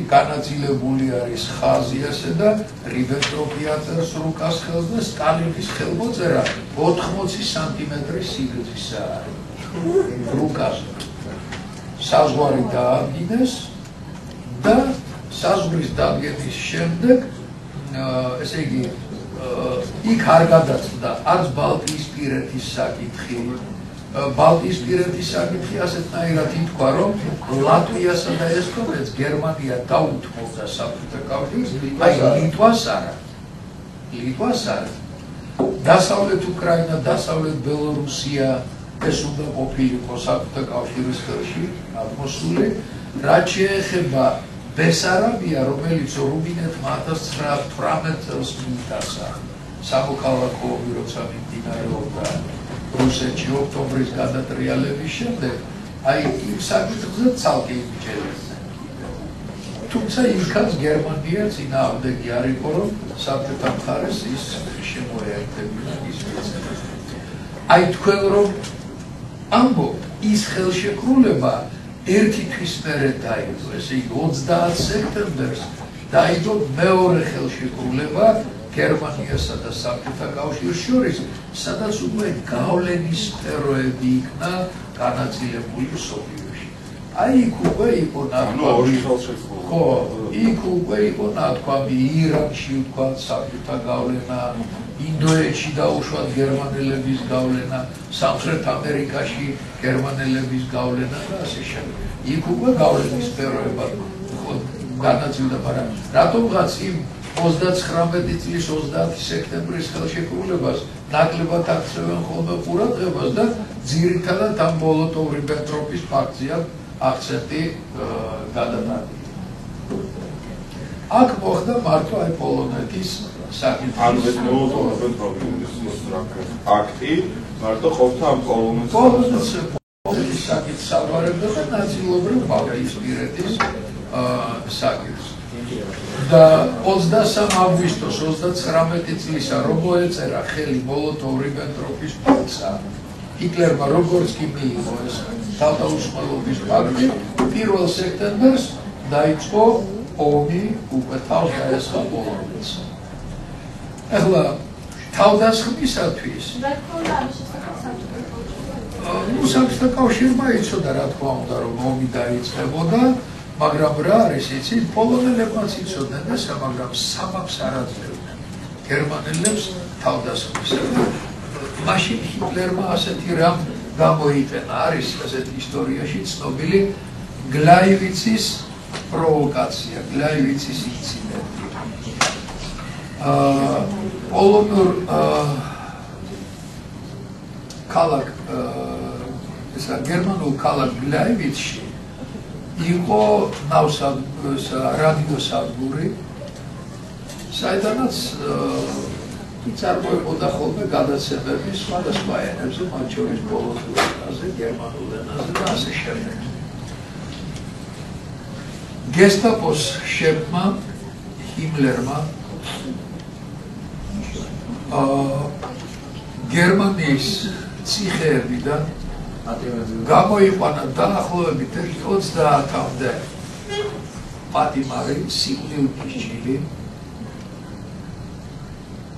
განაწილებული არის ხაზი ასე და რიბენტროპი აწერს რუკას ხელს და სტალინის ხელმოწერა 80 სანტიმეტრის სიგრძისა არის რუკაზე. საზღვარი დაადგინეს და საზღვრის დადგენის შემდეგ ესე იგი იქ არ გადაწყვიტა არც ბალტიისპირეთის საკითხი. ბალტიისპირეთის საკითხი ასეთნაირად ითქვა, რომ ლატვიასა და ესტონეთს გერმანია დაუთმობდა საბჭოთა კავშირს, აი ლიტვას არა. დასავლეთ უკრაინა, დასავლეთ ბელორუსია ეს უნდა ყოფილიყო საბჭოთა კავშირის ხელში აღმოსული. რაც შეეხება ბესარაბია, რომელიც რუბინეთმა 1918 წელს მიიტაცა სამოქალაქო ომი, როცა მიმდინარეობდა რუსეთში ოქტომბრის გადატრიალების შემდეგ, აი იმ საკითხზე ცალკე იმიჯერებდნენ. თუმცა იქაც გერმანია წინააღმდეგი არ იყო, რომ საბჭოთა მხარეს ის შემოერთებინა ის პროცესი. აი თქვენ რომ ამბობთ, ის ხელშეკრულება ერთი თვის მერე დაიდო, ესე იგი 30 სექტემბერს დაიდო მეორე ხელშეკრულება გერმანიასა და საბჭოთა კავშირს შორის, სადაც უკვე გავლენის სფეროები იქნა განაწილებული მსოფლიოში. აი იქ უკვე იყო ორი ხელშეკრულება. ხო, იქ უკვე იყო ნათქვამი ირანში თქვა საბჭოთა გავლენა, ინდოეთში დაუშვათ გერმანელების გავლენა, სამხრეთ ამერიკაში გერმანელების გავლენა და ასე შემდეგ. იქ უკვე გავლენის სფეროება განაწილდა, მაგრამ რატომღაც იმ 39 წლის 30 სექტემბრის ხელშეკრულებას ნაკლებად აქცევენ ხოლმე ყურადღებას და ძირითადად ამ მოლოტოვ-რიბენტროპის ფაქტია აქცენტი გადატანილი. აქ მოხდა მარტო აი პოლონეთის საკითხი. ანუ ეს მოლოტოვ-რიბენტროპის აქტი მარტო ყოფნა ამ პოლონეთის საკითხს ავარებდა და ნაწილობრივ ბალტიისპირეთის საკითხს. და 23 აგვისტოს 39 წლისა რომ მოეწერა ხელი მოლოტოვ-რიბენტროპის პაქტსა, ჰიტლერმა როგორც კი მიიღო ეს თავდაუსხმელობის პაქტი, 1 სექტემბერს დაიწყო ომი უკვე თავს დაესხა პოლონეთს. ახლა თავდასხმისათვის საბჭოთა კავშირმა იცოდა რა თქმა უნდა რომ ომი დაიწყებოდა, მაგრამ რა არის იცით, პოლონელებმაც იცოდნენ და მაგრამ სამaks არ აძლევდნენ გერმანელებს თავდასხმისათვის. მაშინ ჰიტლერმა ასეთი რამ გამოიყენა, არის ასეთი ისტორიაში ცნობილი გლაივიცის პროვოკაცია, გლაივიცის ინციდენტი. პოლონურ ქალაქ ესა გერმანულ ქალაქ გლაივიცში იყო რადიოსადგური, საიდანაც იწარმოებოდა ხოლმე გადაცემები სხვადასხვა ენებზე, მათ შორის პოლონურ ენაზე, გერმანულ ენაზე და ასე შემდეგ. გესტაპოს შეფმა, ჰიმლერმა გერმანიის ციხეებიდან გამოიყვანა დაახლოებით 30-მდე პატიმარი, სიკვდილის ჭილი,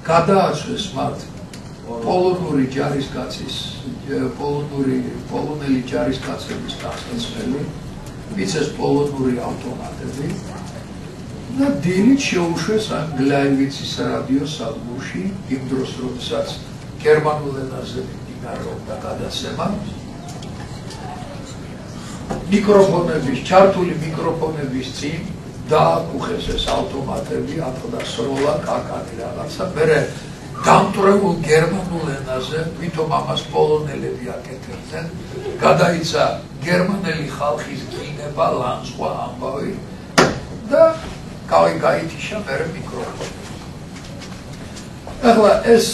გადააწვეს მათ პოლონური ჯარისკაცის, პოლონელი ჯარისკაცების დასაცმელი, მიცეს პოლონური ავტომატები და დილით შეუშვეს ამ გლაივიცის რადიოსადგურში, იმ დროს როდესაც გერმანულ ენაზე მიმდინარეობდა გადაცემა. მიკროფონების, ჩართული მიკროფონების წინ დააკუხეს ეს ავტომატები, ატყდა სროლა, კაკანი რაღაცა, მერე დამტვრევულ გერმანულ ენაზე, ვითომ ამას პოლონელები აკეთებდნენ, გადაიცა გერმანელი ხალხის გინება, ლანძღვა ამბავი და გაითიშა მერე მიკროფონი. ახლა ეს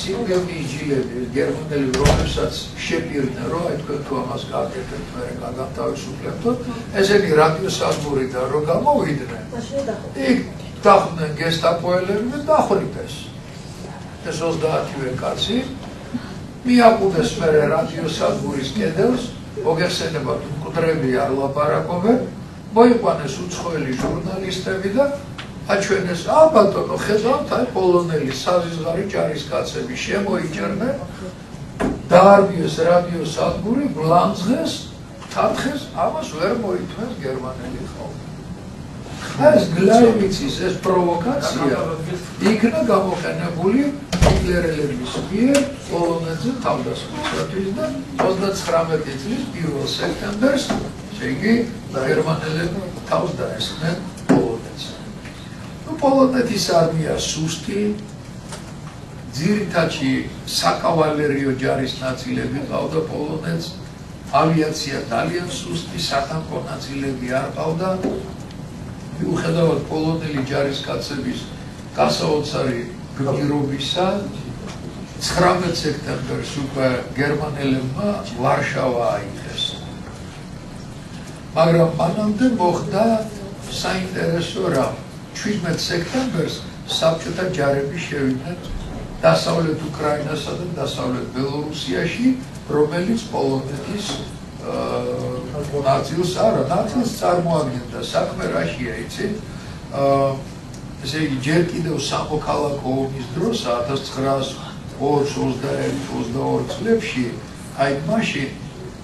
სიკვდილის ჯილები, გერმანელი, რომელსაც შეპირდნენ, რომ აი თქვენ თუ ამას გააკეთებთ, მერე გაგთავისუფლებთ, ესენი რადიოსადგურიდან რომ გამოვიდნენ, იქ დახვდნენ გესტაპოელები და დახვრიფეს. ეს 30-ვე კაცი მიაყუდეს მერე რადიოსადგურის კედელს, მოგეხსენებათ, მკვდრები არ ლაპარაკობენ, მოიყვანეს უცხოელი ჟურნალისტები და აჩვენეს, ბატონო, ხედავთ, აი პოლონელი საზღვარი ჯარისკაცები შემოიჭერნენ, დაარბიეს რადიოსადგური, გლანძღეს, თარხეს, ამას ვერ მოითმეს გერმანელი ხალხი. ეს გლაივიცის ეს პროვოკაცია იქნა გამოყენებული ჰიტლერელების მიერ პოლონეთზე თავდასხმისათვის და 39 წლის 1 სექტემბერს, ესე იგი, გერმანელები თავს დაესხნენ პოლონეთს. პოლონეთის არმია სუსტი, ძირითადში საკავალერიო ჯარის ნაწილები ყავდა პოლონეთს, ავიაცია ძალიან სუსტი, სატანკო ნაწილები არ ყავდა. მიუხედავად პოლონელი ჯარისკაცების გასაოცარი გმირობისა, 19 სექტემბერს უკვე გერმანელებმა ვარშავა აიღეს. მაგრამ მანამდე მოხდა საინტერესო რამ. 17 სექტემბერს საბჭოთა ჯარები შევიდნენ დასავლეთ უკრაინასა და დასავლეთ ბელორუსიაში, რომელიც პოლონეთის ნაწილს წარმოადგენდა. საქმე რაშია, იცით? ესე იგი, ჯერ კიდევ სამოქალაქო ომის დროს 1921-22 წლებში, აი მაშინ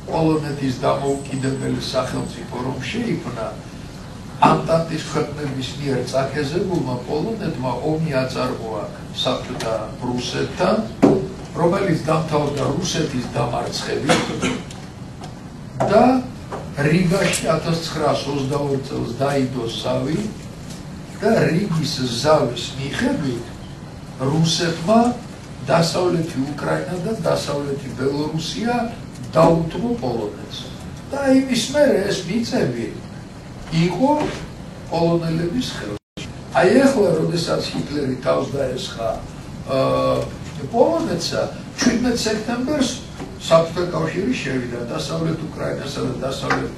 პოლონეთის დამოუკიდებელი სახელმწიფო რომ შეიქმნა, ანტანტის ქვეყნების მიერ წაქეზებულმა პოლონეთმა ომი აწარმოა საბჭოთა რუსეთთან, რომელიც დამთავრდა რუსეთის დამარცხებით და რიგაში 1922 წელს დაიდო ზავი და რიგის ზავის მიხედვით რუსეთმა დასავლეთი უკრაინა და დასავლეთი ბელორუსია დაუთმო პოლონეთს. და იმის მერე ეს მიწები იყო პოლონელების ხელში. აი ახლა, როდესაც ჰიტლერი თავს დაესხა პოლონეთსა, 17 სექტემბერს საბჭოთა კავშირი შევიდა დასავლეთ უკრაინასა და დასავლეთ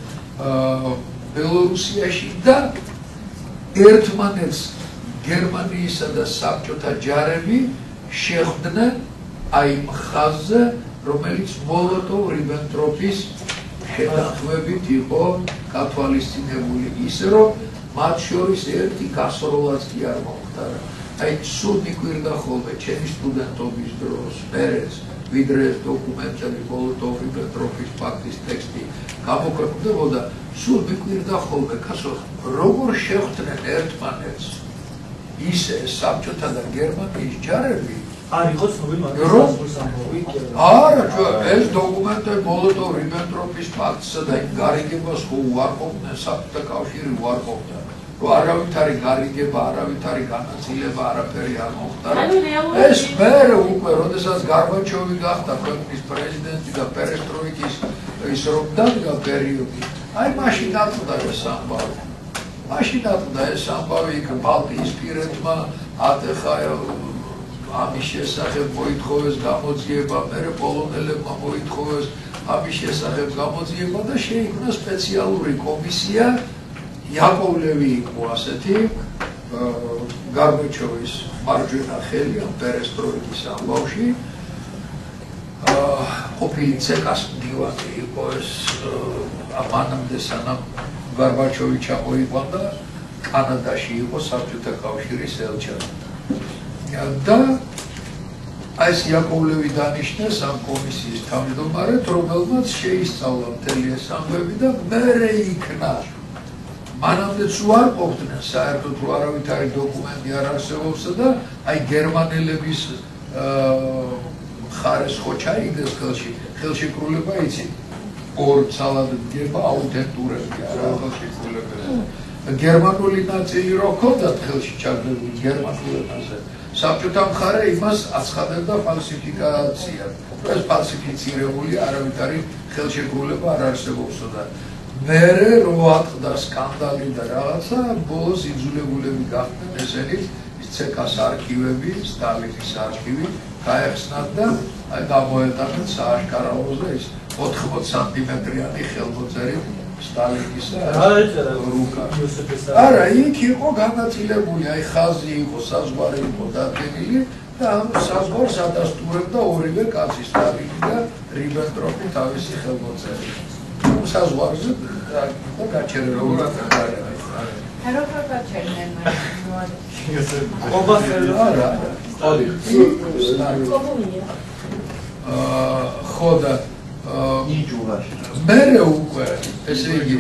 ბელორუსიაში და ერთმანეთს გერმანიისა და საბჭოთა ჯარები შეხვდნენ აი იმ ხაზზე, რომელიც მოლოტოვ-რიბენტროპის შეთანხმებით იყო გათვალისწინებული, ისე რომ მათ შორის ერთი გასროლაც კი არ მომხდარა. აი სულ მიგვირდა ხოლმე ჩემი სტუდენტობის დროს მერეც, ვიდრე ეს დოკუმენტები მოლოტოვ-რიბენტროპის პაქტის ტექსტი გამოქვეყნდებოდა, სულ მიგვირდა ხოლმე კაცო, როგორ შეხვდნენ ერთმანეთს ისე საბჭოთა და გერმანიის ჯარები. არ იყო ცნობილი მაგის ამბავი. არა, ეს დოკუმენტები მოლოტოვ-რიბენტროპის პაქტსა და იმ გარიგებას ხო უარყოფდნენ, საბჭოთა კავშირი უარყოფდა. რომ არავითარი გარიგება, არავითარი განაწილება, არაფერი არ მოხდარა. ეს მერე უკვე, როდესაც გარბაჩოვი გახდა ქვეყნის პრეზიდენტი და პერესტროიკის ის რომ დადგა პერიოდი, აი მაშინ დაწყდა ეს ამბავი. მაშინ დაწყდა ეს ამბავი იქ ბალტიისპირეთმა ატეხა ამის შესახებ მოითხოვეს გამოძიება, მერე პოლონელებმა მოითხოვეს ამის შესახებ გამოძიება და შეიქმნა სპეციალური კომისია. იაკოვლევი იყო ასეთი გარბაჩოვის მარჯვენა ხელი ამ პერესტროიკის ამბავში. ყოფილი ცეკას მდივანი იყო ეს მანამდე სანამ გარბაჩოვი ჩამოიყვანდა, კანადაში იყო საბჭოთა კავშირის ელჩად. და აი ეს იაკოვლევი დანიშნეს ამ კომისიის თავმჯდომარედ, რომელმაც შეისწავლა მთელი ეს ამბები და მერე იქნა. მანამდეც უარყოფდნენ საერთოდ რომ არავითარი დოკუმენტი არ არსებობსა და აი გერმანელების მხარეს ხო ჩაიგდეს ხელშეკრულება, იცით, ორ ცალად დგება აუთენტურები არა ხელშეკრულებაზე. გერმანული ნაწილი რო ჰქონდათ ხელში ჩაგდებული გერმანულ ენაზე, საბჭოთა მხარე იმას აცხადებდა ფალსიფიკაციად. ეს ფალსიფიცირებული არავითარი ხელშეკრულება არ არსებობსო და მერე რო ატყდა სკანდალი და რაღაცა, ბოლოს იძულებულები გახდნენ ესენი ცეკას არქივები, სტალინის არქივი გაეხსნათ და აი გამოეტანათ სააშკარაოზე ის 80 სანტიმეტრიანი ხელმოწერი სტალინისა რუკა. არა, იქ იყო განაწილებული, აი ხაზი იყო, საზღვარი იყო დადგენილი და ამ საზღვარს ადასტურებდა ორივე კაცი, სტალინი და რიბენტროპი თავისი ხელმოწერით. საზღვარზე და გაჩერდა როგორ აკეთებდა. როგორ გაჩერდნენ არა. ხო და ნიჯურაში. მერე უკვე ესე იგი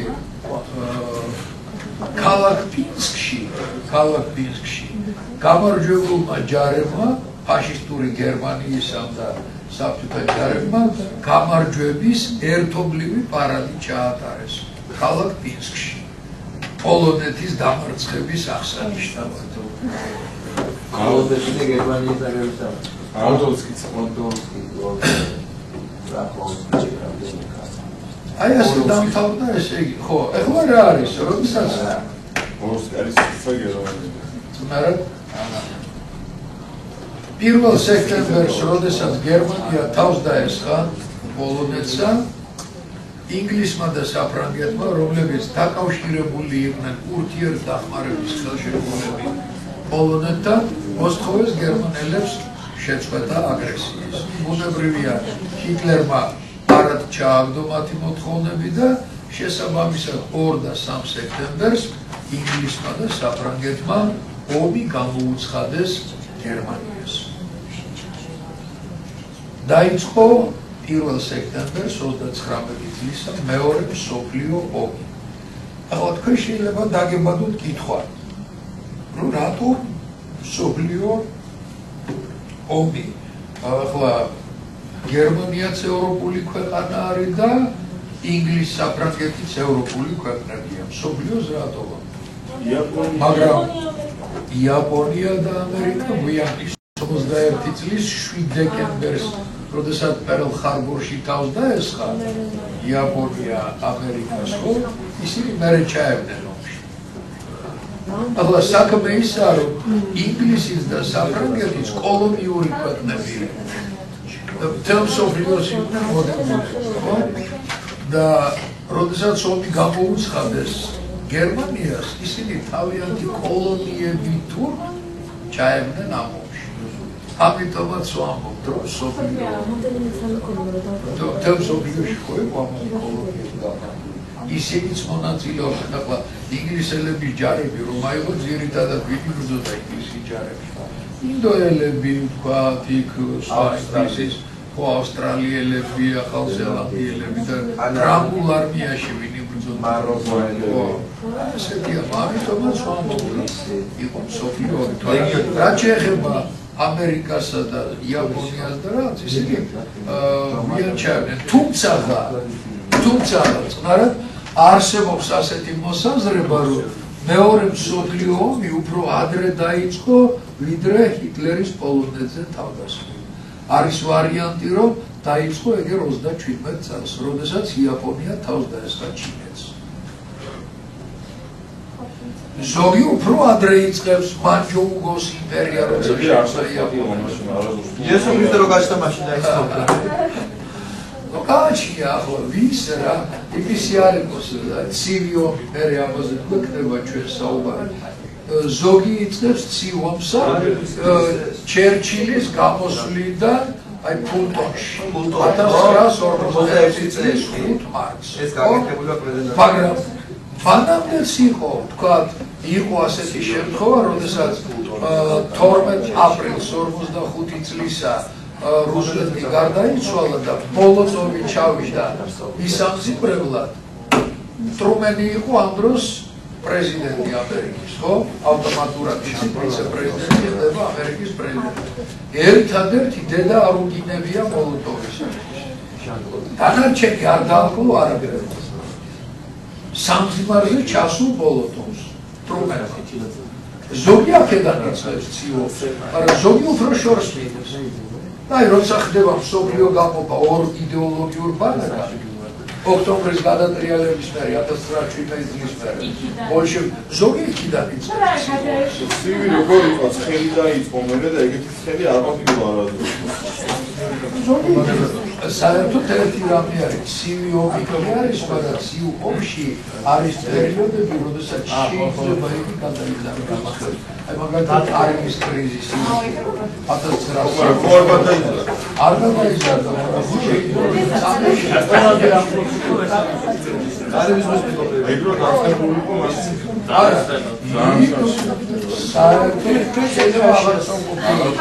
ქალაქ პინსკში გამარჯვებულმა ჯარებმა, ფაშისტური გერმანიისა და საბჭოთა ჯარებმა გამარჯვების ერთობლივი პარადი ჩაატარეს ქალაქ პინსკში. პოლონეთის დამარცხების აღსანიშნავად. პოლონეთის და გერმანიის ჯარებისა. აი ასე დამთავრდა ესე იგი. ხო, ეხლა რა არის, როდესაც პირველ სექტემბერს, როდესაც გერმანია თავს დაესხა პოლონეთსა, ინგლისმა და საფრანგეთმა, რომლებიც დაკავშირებული იყვნენ ურთიერთდახმარების ხელშეკრულებით პოლონეთთან, მოსთხოვეს გერმანელებს შეწყვეტა აგრესიის. ბუნებრივია ჰიტლერმა არად ჩააგდო მათი მოთხოვნები და შესაბამისად 2 და 3 სექტემბერს ინგლისმა და საფრანგეთმა ომი გამოუცხადეს გერმანიას. დაიწყო 1 სექტემბერს 39 წლისა მეორე მსოფლიო ომი. ახლა თქვენ შეიძლება დაგებადოთ კითხვა, რომ რატო მსოფლიო ომი? ახლა გერმანიაც ევროპული ქვეყანა არის და ინგლისი, საფრანგეთიც ევროპული ქვეყნებია. მსოფლიოს რატოა? მაგრამ იაპონია და ამერიკა გვიანის 91 წლის 7 დეკემბერს, როდესაც პერლ ჰარბორში თავს დაესხა იაპონია ამერიკას, ხო? ისინი მერე ჩაებდნენ ომში. ახლა საქმე ისაა, რომ ინგლისის და საფრანგეთის კოლონიური ქვეყნები მთელ მსოფლიოში მოდებდნენ, ხო? და როდესაც ომი გამოუცხადეს გერმანიას, ისინი თავიანთი კოლონიები თუ ჩაებდნენ ამ ომში. ამიტომაც ვამბობთ, რომ მთელ მსოფლიოში ხო იყო ამავე კოლონიები გაყიდული. ისინიც მონაწილეობდნენ. ახლა ინგლისელების ჯარები რომ აიღო, ძირითადად ვინ იბრძოდა ინგლისის ჯარებში? ინდოელები, ვთქვათ, იქ სხვა ინგლისის ავსტრალიელები, ახალზელანდიელები და რამულ არმიაში ვინ იბრძოდა? მაროკოელები. ასეთია, ამიტომაც ვამბობთ, იყო მსოფლიო ომი. რაც შეეხება ამერიკასა და იაპონიას და რაც ისინი მიაჩნდნენ. თუმცა წყნარად არსებობს ასეთი მოსაზრება, რომ მეორე მსოფლიო ომი უფრო ადრე დაიწყო, ვიდრე ჰიტლერის პოლონეთზე თავდასხმა. არის ვარიანტი, რომ დაიწყო ეგერ 37 წელს, როდესაც იაპონია თავს დაესხა ჩინეთს. ზოგი უფრო ადრე იწყებს მანჯოუგოს იმპერია, როცა შეიწყო იაპონია. იესო ქრისტე რო გაჩნდა მაშინ დაიწყო. კაჩია ახლა ვის რა იმისი არ იყოს ცივი ომი, მე ამაზე გვექნება ჩვენ საუბარი. ზოგი იწყებს ცივ ომსა ჩერჩილის გამოსვლიდან აი ფულტონში 1941 წლის 5 მარტს. ეს გაკეთებულია პრეზიდენტი. მაგრამ მანამდეც იყო ასეთი შემთხვევა, როდესაც 12 აპრილს 45 წლისა რუზველტი გარდაიცვალა და მოლოტოვი ჩავიდა ის ამსიბრებლად. ტრუმენი იყო ამ დროს პრეზიდენტი ამერიკის, ხო? ავტომატურად ის ვიცე-პრეზიდენტი ხდება ამერიკის პრეზიდენტი. ერთადერთი დედა არ უგინებია მოლოტოვის. დანარჩენი არ დააკლო არაფერს. სამძიმარზე ჩასულ მოლოტოვს ტრუმენმა. ზოგი აქედან იწყებს ციოს, მაგრამ ზოგი უფრო შორს მიდის. აი, როცა ხდება მსოფლიო გამოფა ორ იდეოლოგიურ ბანაკად, ოქტომბრის გადატრიალების მერე 1917 წლის მერე ზოგი იქიდან იწყებს. ცივი როგორ იყო, ცხელი დაიწყო მერე და ეგეთი ცხელი არ ყოფილა არასდროს. საერთოდ ერთი რამე არის, ცივი ომი არის, მაგრამ ცივ ომში არის პერიოდები, როდესაც შეიძლება იგი გადაიზარდოს. აი მაგალითად კარიბის კრიზისი 1900 არ გადაიზარდა, მაგრამ კარიბის მოსპეკლები. ეგრო დაწყებული იყო მას. არა, საერთოდ შეიძლება აღარ წამოყვანილ.